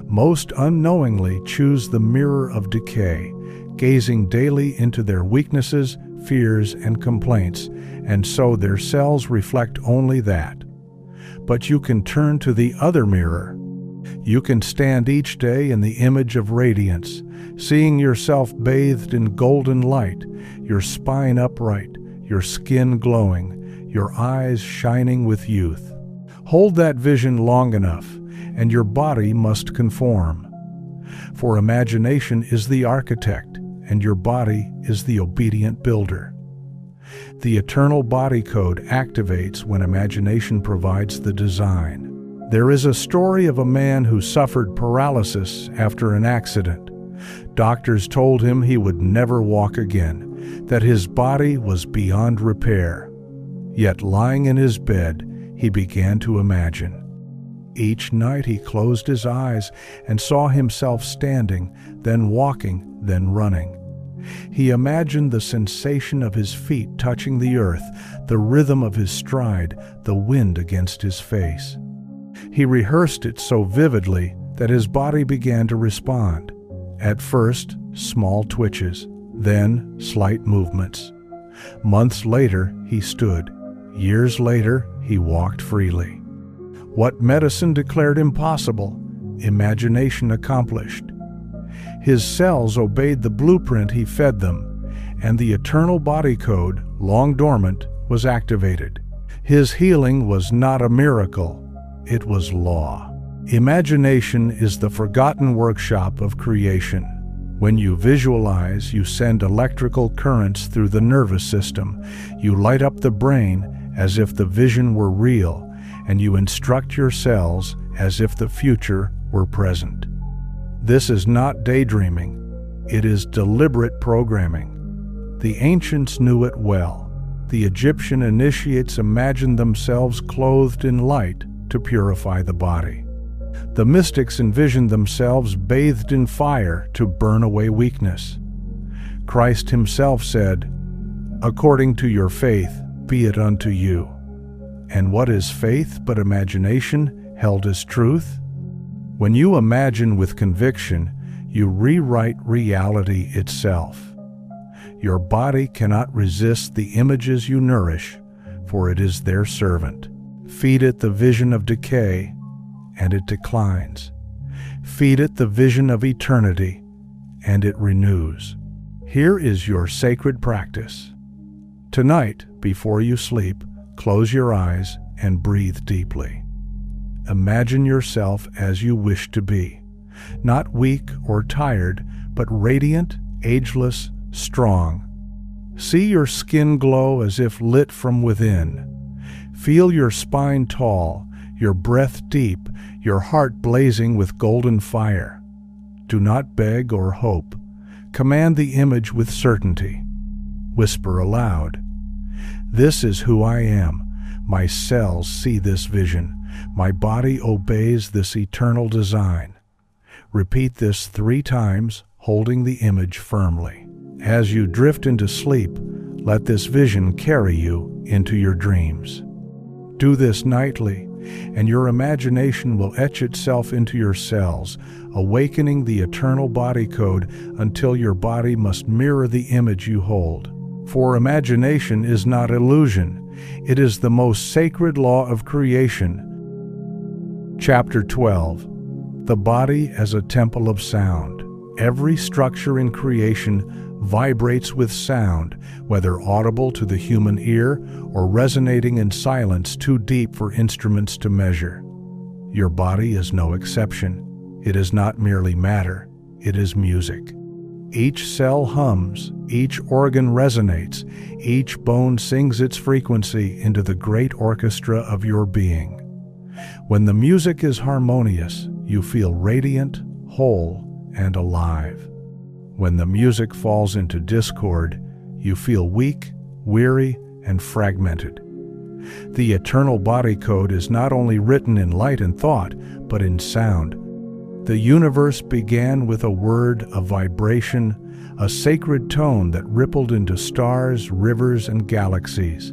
Most unknowingly choose the mirror of decay, gazing daily into their weaknesses, fears, and complaints, and so their cells reflect only that. But you can turn to the other mirror. You can stand each day in the image of radiance, seeing yourself bathed in golden light, your spine upright, your skin glowing, your eyes shining with youth. Hold that vision long enough, and your body must conform. For imagination is the architect, and your body is the obedient builder. The eternal body code activates when imagination provides the design. There is a story of a man who suffered paralysis after an accident. Doctors told him he would never walk again, that his body was beyond repair. Yet lying in his bed, he began to imagine. Each night he closed his eyes and saw himself standing, then walking, then running. He imagined the sensation of his feet touching the earth, the rhythm of his stride, the wind against his face. He rehearsed it so vividly that his body began to respond. At first, small twitches, then slight movements. Months later, he stood. Years later, he walked freely. What medicine declared impossible, imagination accomplished. His cells obeyed the blueprint he fed them, and the eternal body code, long dormant, was activated. His healing was not a miracle, it was law. Imagination is the forgotten workshop of creation. When you visualize, you send electrical currents through the nervous system. You light up the brain as if the vision were real, and you instruct your cells as if the future were present. This is not daydreaming, it is deliberate programming. The ancients knew it well. The Egyptian initiates imagined themselves clothed in light to purify the body. The mystics envisioned themselves bathed in fire to burn away weakness. Christ himself said, "According to your faith, be it unto you." And what is faith but imagination held as truth? When you imagine with conviction, you rewrite reality itself. Your body cannot resist the images you nourish, for it is their servant. Feed it the vision of decay, and it declines. Feed it the vision of eternity, and it renews. Here is your sacred practice. Tonight, before you sleep, close your eyes and breathe deeply. Imagine yourself as you wish to be, not weak or tired, but radiant, ageless, strong. See your skin glow as if lit from within. Feel your spine tall, your breath deep, your heart blazing with golden fire. Do not beg or hope. Command the image with certainty. Whisper aloud, "This is who I am. My cells see this vision. My body obeys this eternal design." Repeat this 3 times, holding the image firmly. As you drift into sleep, let this vision carry you into your dreams. Do this nightly, and your imagination will etch itself into your cells, awakening the eternal body code until your body must mirror the image you hold. For imagination is not illusion, it is the most sacred law of creation. Chapter 12. The body as a temple of sound. Every structure in creation vibrates with sound, whether audible to the human ear or resonating in silence too deep for instruments to measure. Your body is no exception. It is not merely matter, it is music. Each cell hums, each organ resonates, each bone sings its frequency into the great orchestra of your being. When the music is harmonious, you feel radiant, whole, and alive. When the music falls into discord, you feel weak, weary, and fragmented. The eternal body code is not only written in light and thought, but in sound. The universe began with a word, a vibration, a sacred tone that rippled into stars, rivers, and galaxies.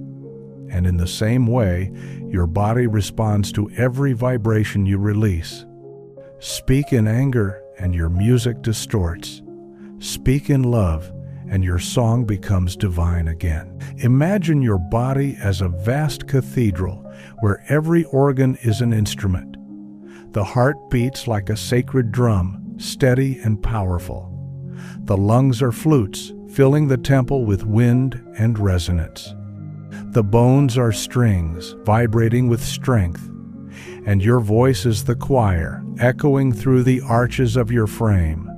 And in the same way, your body responds to every vibration you release. Speak in anger, and your music distorts. Speak in love, and your song becomes divine again. Imagine your body as a vast cathedral where every organ is an instrument. The heart beats like a sacred drum, steady and powerful. The lungs are flutes, filling the temple with wind and resonance. The bones are strings, vibrating with strength. And your voice is the choir, echoing through the arches of your frame.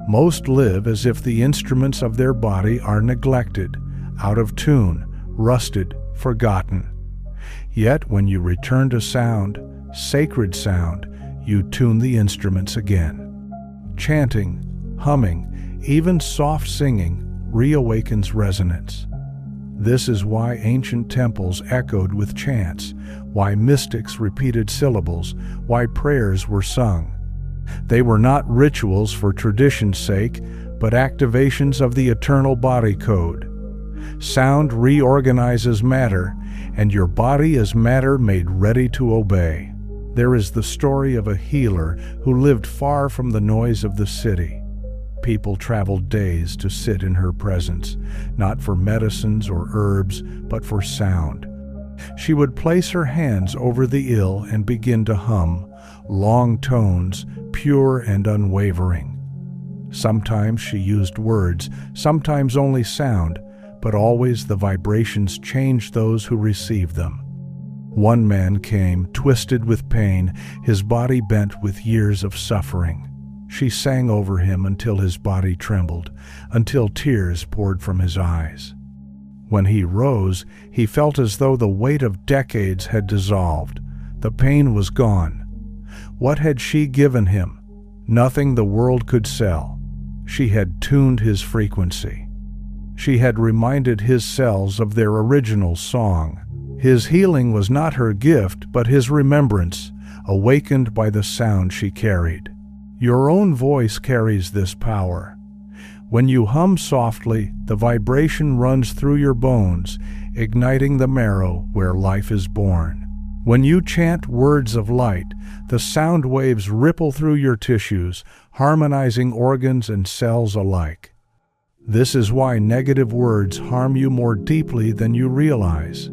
Most live as if the instruments of their body are neglected, out of tune, rusted, forgotten. Yet when you return to sound, sacred sound, you tune the instruments again. Chanting, humming, even soft singing reawakens resonance. This is why ancient temples echoed with chants, why mystics repeated syllables, why prayers were sung. They were not rituals for tradition's sake, but activations of the eternal body code. Sound reorganizes matter, and your body is matter made ready to obey. There is the story of a healer who lived far from the noise of the city. People traveled days to sit in her presence, not for medicines or herbs, but for sound. She would place her hands over the ill and begin to hum, long tones, pure and unwavering. Sometimes she used words, sometimes only sound, but always the vibrations changed those who received them. One man came, twisted with pain, his body bent with years of suffering. She sang over him until his body trembled, until tears poured from his eyes. When he rose, he felt as though the weight of decades had dissolved. The pain was gone. What had she given him? Nothing the world could sell. She had tuned his frequency. She had reminded his cells of their original song. His healing was not her gift, but his remembrance, awakened by the sound she carried. Your own voice carries this power. When you hum softly, the vibration runs through your bones, igniting the marrow where life is born. When you chant words of light, the sound waves ripple through your tissues, harmonizing organs and cells alike. This is why negative words harm you more deeply than you realize.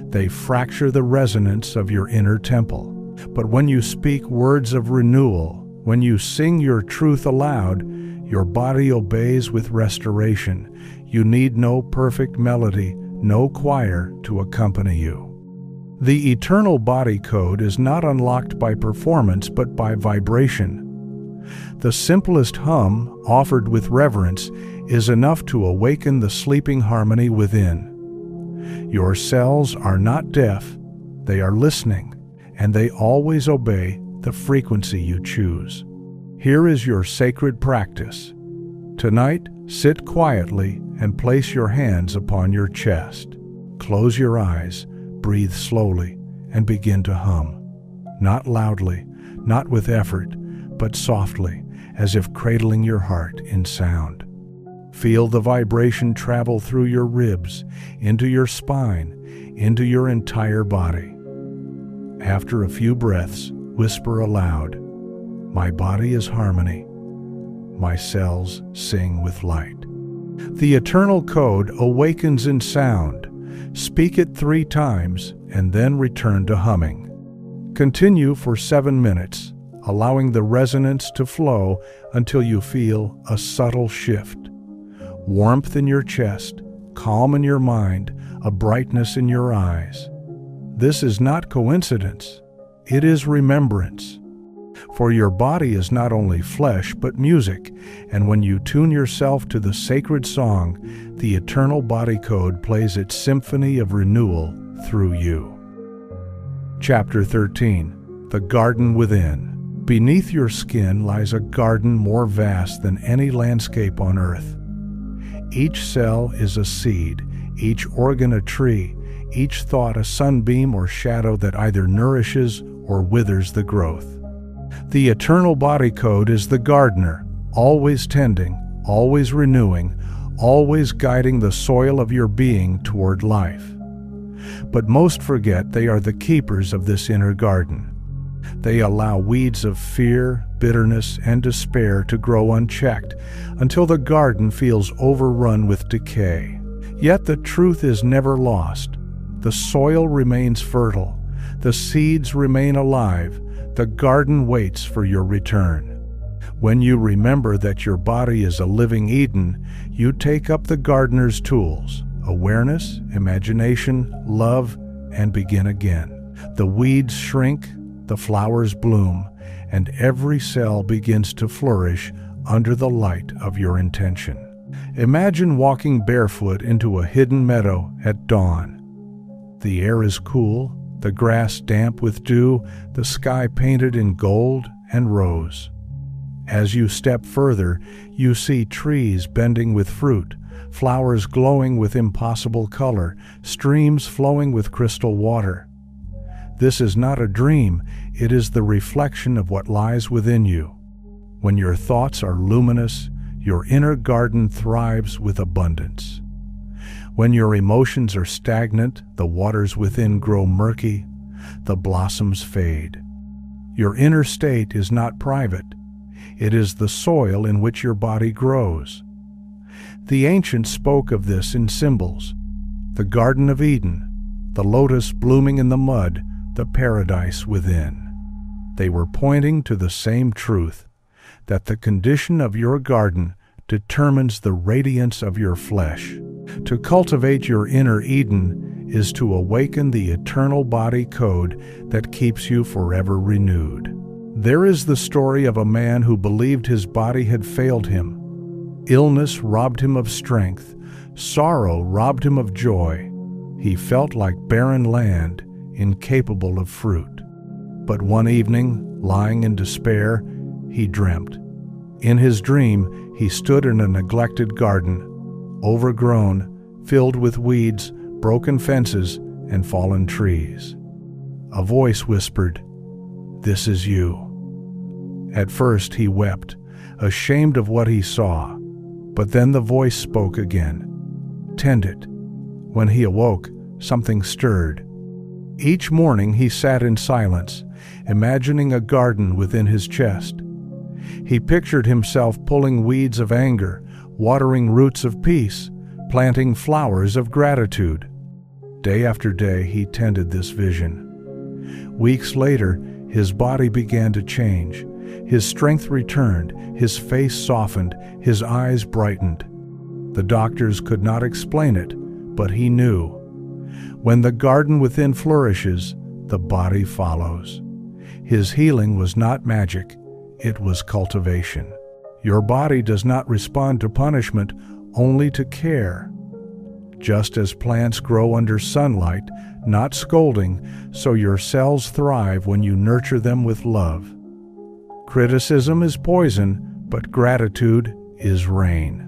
They fracture the resonance of your inner temple. But when you speak words of renewal, when you sing your truth aloud, your body obeys with restoration. You need no perfect melody, no choir to accompany you. The eternal body code is not unlocked by performance but by vibration. The simplest hum, offered with reverence, is enough to awaken the sleeping harmony within. Your cells are not deaf, they are listening, and they always obey the frequency you choose. Here is your sacred practice. Tonight, sit quietly and place your hands upon your chest. Close your eyes, breathe slowly, and begin to hum. Not loudly, not with effort, but softly, as if cradling your heart in sound. Feel the vibration travel through your ribs, into your spine, into your entire body. After a few breaths, whisper aloud, "My body is harmony. My cells sing with light." The eternal code awakens in sound. Speak it 3 times and then return to humming. Continue for 7 minutes, allowing the resonance to flow until you feel a subtle shift. Warmth in your chest, calm in your mind, a brightness in your eyes. This is not coincidence. It is remembrance. For your body is not only flesh but music, and when you tune yourself to the sacred song, the eternal body code plays its symphony of renewal through you. Chapter 13. The Garden Within. Beneath your skin lies a garden more vast than any landscape on earth. Each cell is a seed, each organ a tree, each thought a sunbeam or shadow that either nourishes or withers the growth. The eternal body code is the gardener, always tending, always renewing, always guiding the soil of your being toward life. But most forget they are the keepers of this inner garden. They allow weeds of fear, bitterness, and despair to grow unchecked until the garden feels overrun with decay. Yet the truth is never lost. The soil remains fertile. The seeds remain alive. The garden waits for your return. When you remember that your body is a living Eden, you take up the gardener's tools: awareness, imagination, love, and begin again. The weeds shrink, the flowers bloom, and every cell begins to flourish under the light of your intention. Imagine walking barefoot into a hidden meadow at dawn. The air is cool, the grass damp with dew, the sky painted in gold and rose. As you step further, you see trees bending with fruit, flowers glowing with impossible color, streams flowing with crystal water. This is not a dream, it is the reflection of what lies within you. When your thoughts are luminous, your inner garden thrives with abundance. When your emotions are stagnant, the waters within grow murky, the blossoms fade. Your inner state is not private, it is the soil in which your body grows. The ancients spoke of this in symbols: the Garden of Eden, the lotus blooming in the mud, the paradise within. They were pointing to the same truth, that the condition of your garden determines the radiance of your flesh. To cultivate your inner Eden is to awaken the eternal body code that keeps you forever renewed. There is the story of a man who believed his body had failed him. Illness robbed him of strength. Sorrow robbed him of joy. He felt like barren land, incapable of fruit. But one evening, lying in despair, he dreamt. In his dream, he stood in a neglected garden, overgrown, filled with weeds, broken fences, and fallen trees. A voice whispered, "This is you." At first he wept, ashamed of what he saw. But then the voice spoke again. "Tend it." When he awoke, something stirred. Each morning he sat in silence, imagining a garden within his chest. He pictured himself pulling weeds of anger, watering roots of peace, planting flowers of gratitude. Day after day he tended this vision. Weeks later, his body began to change. His strength returned, his face softened, his eyes brightened. The doctors could not explain it, but he knew. When the garden within flourishes, the body follows. His healing was not magic, it was cultivation. Your body does not respond to punishment, only to care. Just as plants grow under sunlight, not scolding, so your cells thrive when you nurture them with love. Criticism is poison, but gratitude is rain.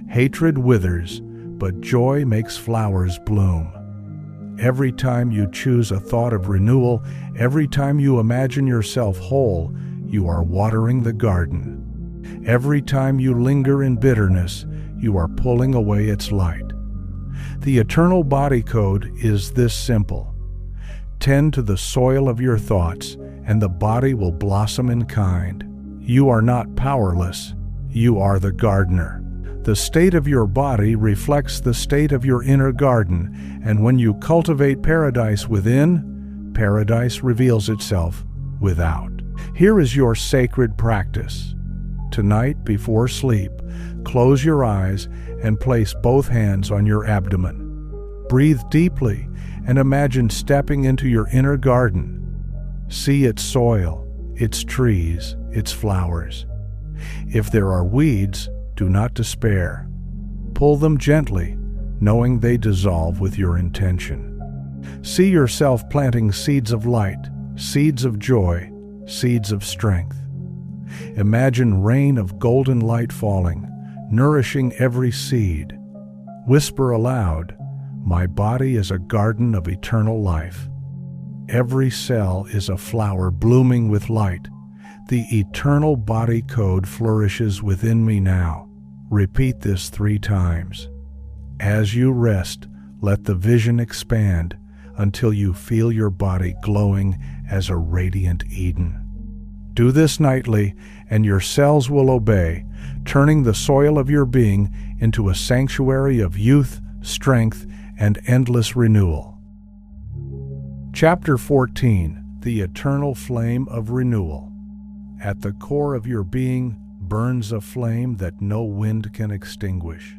Hatred withers, but joy makes flowers bloom. Every time you choose a thought of renewal, every time you imagine yourself whole, you are watering the garden. Every time you linger in bitterness, you are pulling away its light. The eternal body code is this simple: tend to the soil of your thoughts, and the body will blossom in kind. You are not powerless, you are the gardener. The state of your body reflects the state of your inner garden, and when you cultivate paradise within, paradise reveals itself without. Here is your sacred practice. Tonight, before sleep, close your eyes and place both hands on your abdomen. Breathe deeply and imagine stepping into your inner garden. See its soil, its trees, its flowers. If there are weeds, do not despair. Pull them gently, knowing they dissolve with your intention. See yourself planting seeds of light, seeds of joy, seeds of strength. Imagine rain of golden light falling, nourishing every seed. Whisper aloud, "My body is a garden of eternal life. Every cell is a flower blooming with light. The eternal body code flourishes within me now." Repeat this 3 times. As you rest, let the vision expand until you feel your body glowing as a radiant Eden. Do this nightly, and your cells will obey, turning the soil of your being into a sanctuary of youth, strength, and endless renewal. Chapter 14. The Eternal Flame of Renewal. At the core of your being burns a flame that no wind can extinguish.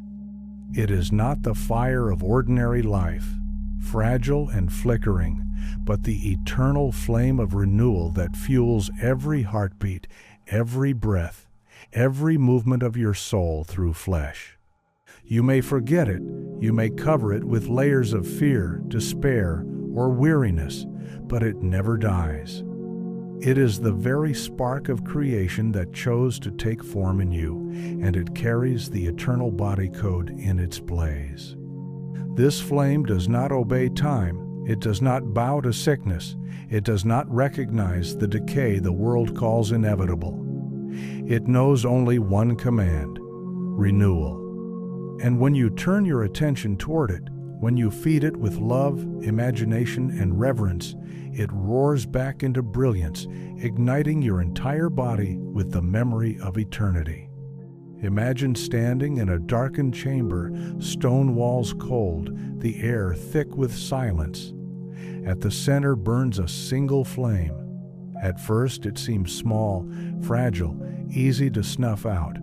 It is not the fire of ordinary life, fragile and flickering, but the eternal flame of renewal that fuels every heartbeat, every breath, every movement of your soul through flesh. You may forget it, you may cover it with layers of fear, despair, or weariness, but it never dies. It is the very spark of creation that chose to take form in you, and it carries the eternal body code in its blaze. This flame does not obey time, it does not bow to sickness, it does not recognize the decay the world calls inevitable. It knows only one command: renewal. And when you turn your attention toward it, when you feed it with love, imagination, and reverence, it roars back into brilliance, igniting your entire body with the memory of eternity. Imagine standing in a darkened chamber, stone walls cold, the air thick with silence. At the center burns a single flame. At first it seems small, fragile, easy to snuff out.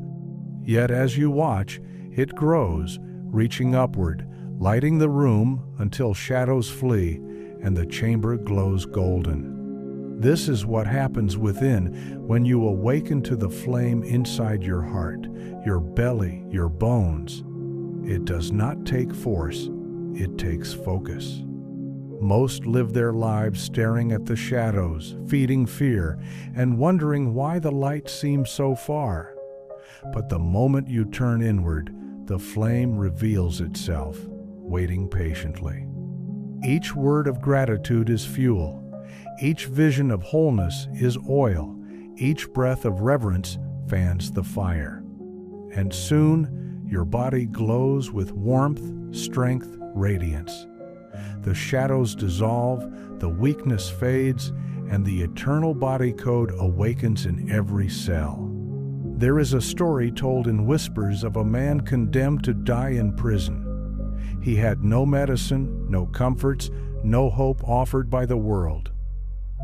Yet as you watch, it grows, reaching upward, lighting the room until shadows flee and the chamber glows golden. This is what happens within when you awaken to the flame inside your heart, your belly, your bones. It does not take force, it takes focus. Most live their lives staring at the shadows, feeding fear, and wondering why the light seems so far. But the moment you turn inward, the flame reveals itself, waiting patiently. Each word of gratitude is fuel. Each vision of wholeness is oil. Each breath of reverence fans the fire. And soon, your body glows with warmth, strength, radiance. The shadows dissolve, the weakness fades, and the eternal body code awakens in every cell. There is a story told in whispers of a man condemned to die in prison. He had no medicine, no comforts, no hope offered by the world.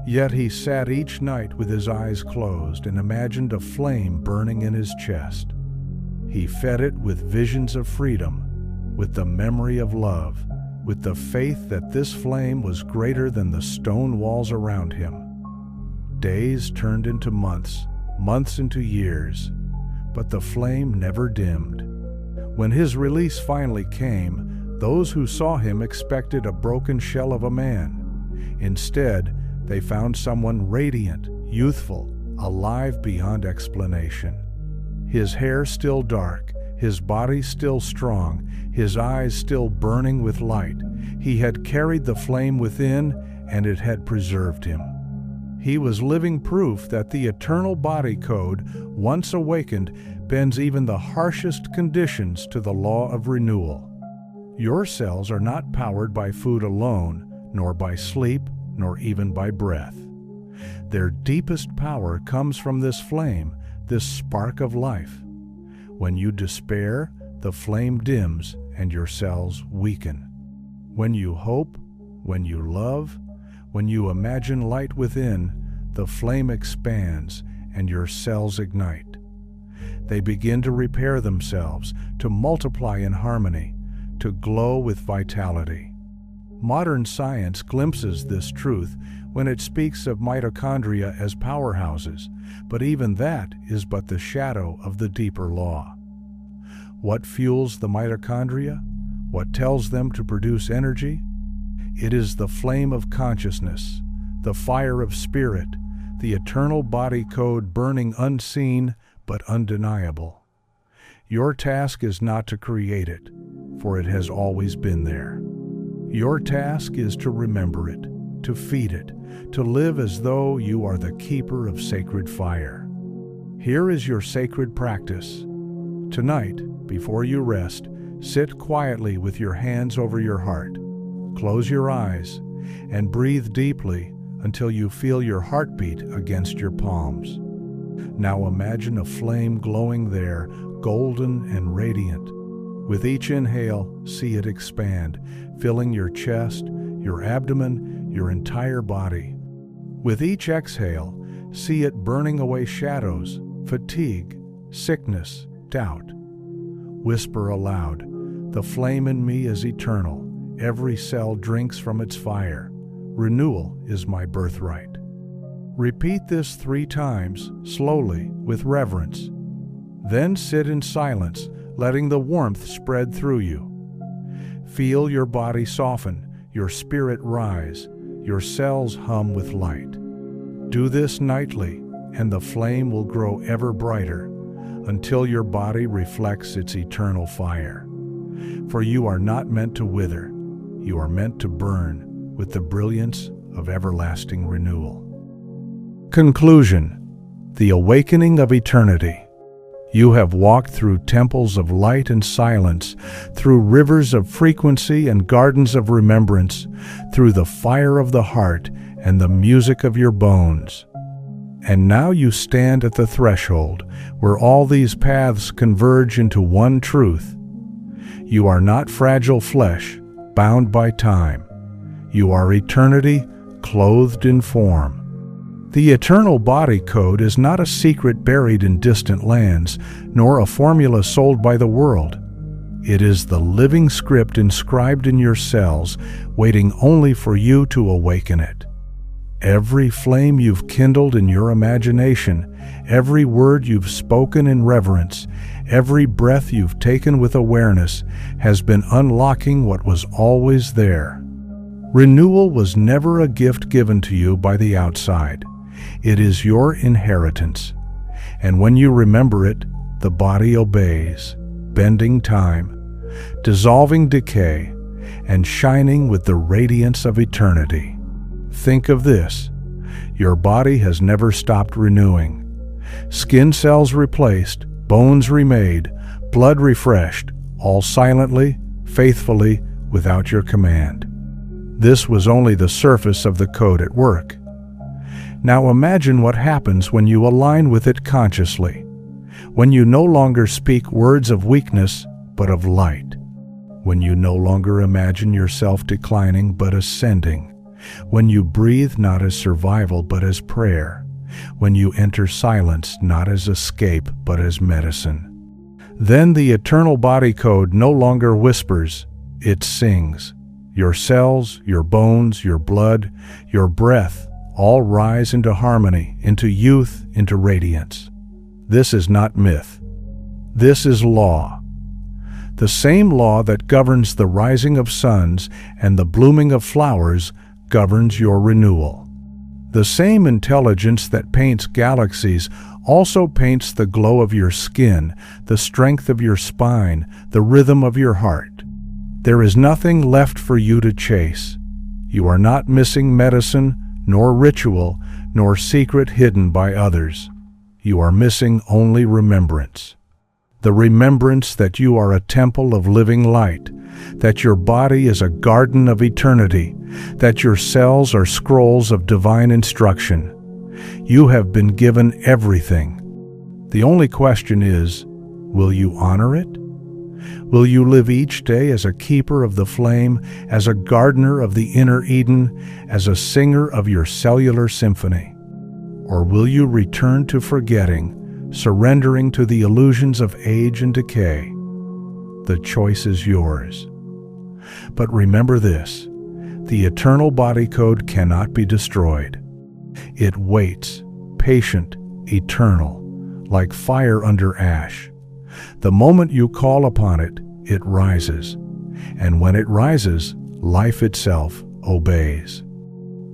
Yet he sat each night with his eyes closed and imagined a flame burning in his chest. He fed it with visions of freedom, with the memory of love, with the faith that this flame was greater than the stone walls around him. Days turned into months, months into years, but the flame never dimmed. When his release finally came, those who saw him expected a broken shell of a man. Instead, they found someone radiant, youthful, alive beyond explanation. His hair still dark, his body still strong, his eyes still burning with light. He had carried the flame within, and it had preserved him. He was living proof that the eternal body code, once awakened, bends even the harshest conditions to the law of renewal. Your cells are not powered by food alone, nor by sleep, nor even by breath. Their deepest power comes from this flame, this spark of life. When you despair, the flame dims and your cells weaken. When you hope, when you love, when you imagine light within, the flame expands and your cells ignite. They begin to repair themselves, to multiply in harmony, to glow with vitality. Modern science glimpses this truth when it speaks of mitochondria as powerhouses, but even that is but the shadow of the deeper law. What fuels the mitochondria? What tells them to produce energy? It is the flame of consciousness, the fire of spirit, the eternal body code burning unseen but undeniable. Your task is not to create it, for it has always been there. Your task is to remember it, to feed it, to live as though you are the keeper of sacred fire. Here is your sacred practice. Tonight, before you rest, sit quietly with your hands over your heart. Close your eyes and breathe deeply until you feel your heartbeat against your palms. Now imagine a flame glowing there, golden and radiant. With each inhale, see it expand, filling your chest, your abdomen, your entire body. With each exhale, see it burning away shadows, fatigue, sickness, doubt. Whisper aloud, "The flame in me is eternal. Every cell drinks from its fire. Renewal is my birthright." Repeat this 3 times, slowly, with reverence. Then sit in silence, letting the warmth spread through you. Feel your body soften, your spirit rise, your cells hum with light. Do this nightly, and the flame will grow ever brighter until your body reflects its eternal fire. For you are not meant to wither, you are meant to burn with the brilliance of everlasting renewal. Conclusion: the awakening of eternity. You have walked through temples of light and silence, through rivers of frequency and gardens of remembrance, through the fire of the heart and the music of your bones. And now you stand at the threshold where all these paths converge into one truth. You are not fragile flesh, bound by time. You are eternity, clothed in form. The eternal body code is not a secret buried in distant lands, nor a formula sold by the world. It is the living script inscribed in your cells, waiting only for you to awaken it. Every flame you've kindled in your imagination, every word you've spoken in reverence, every breath you've taken with awareness has been unlocking what was always there. Renewal was never a gift given to you by the outside. It is your inheritance. And when you remember it, the body obeys, bending time, dissolving decay, and shining with the radiance of eternity. Think of this: your body has never stopped renewing. Skin cells replaced, bones remade, blood refreshed, all silently, faithfully, without your command. This was only the surface of the code at work. Now imagine what happens when you align with it consciously, when you no longer speak words of weakness, but of light, when you no longer imagine yourself declining, but ascending, when you breathe not as survival, but as prayer, when you enter silence not as escape, but as medicine. Then the eternal body code no longer whispers, it sings. Your cells, your bones, your blood, your breath, all rise into harmony, into youth, into radiance. This is not myth. This is law. The same law that governs the rising of suns and the blooming of flowers governs your renewal. The same intelligence that paints galaxies also paints the glow of your skin, the strength of your spine, the rhythm of your heart. There is nothing left for you to chase. You are not missing medicine, nor ritual, nor secret hidden by others. You are missing only remembrance. The remembrance that you are a temple of living light, that your body is a garden of eternity, that your cells are scrolls of divine instruction. You have been given everything. The only question is, will you honor it? Will you live each day as a keeper of the flame, as a gardener of the inner Eden, as a singer of your cellular symphony? Or will you return to forgetting, surrendering to the illusions of age and decay? The choice is yours. But remember this: The eternal body code cannot be destroyed. It waits, patient, eternal, like fire under ash. The moment you call upon it, it rises. And when it rises, life itself obeys.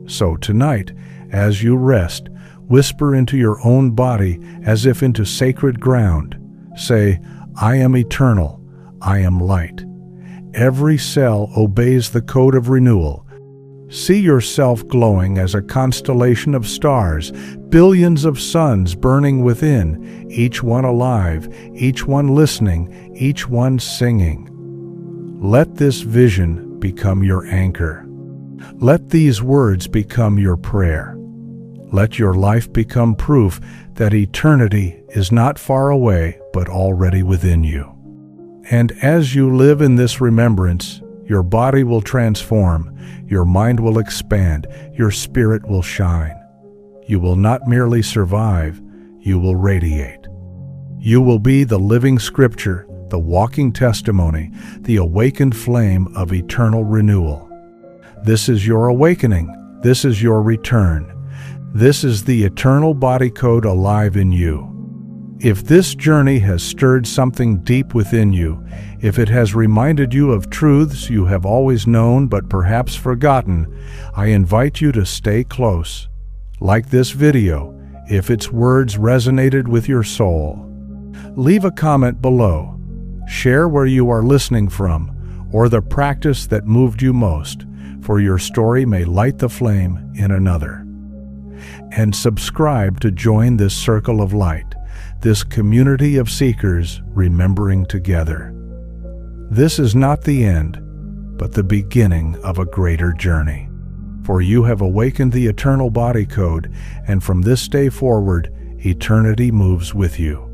So tonight, as you rest, whisper into your own body as if into sacred ground. Say, I am eternal, I am light. Every cell obeys the code of renewal. See yourself glowing as a constellation of stars, billions of suns burning within, each one alive, each one listening, each one singing. Let this vision become your anchor. Let these words become your prayer. Let your life become proof that eternity is not far away, but already within you. And as you live in this remembrance, your body will transform, your mind will expand, your spirit will shine. You will not merely survive, you will radiate. You will be the living scripture, the walking testimony, the awakened flame of eternal renewal. This is your awakening. This is your return. This is the eternal body code alive in you. If this journey has stirred something deep within you, if it has reminded you of truths you have always known but perhaps forgotten, I invite you to stay close. Like this video, if its words resonated with your soul. Leave a comment below. Share where you are listening from, or the practice that moved you most, for your story may light the flame in another. And subscribe to join this circle of light, this community of seekers remembering together. This is not the end, but the beginning of a greater journey. For you have awakened the eternal body code, and from this day forward, eternity moves with you.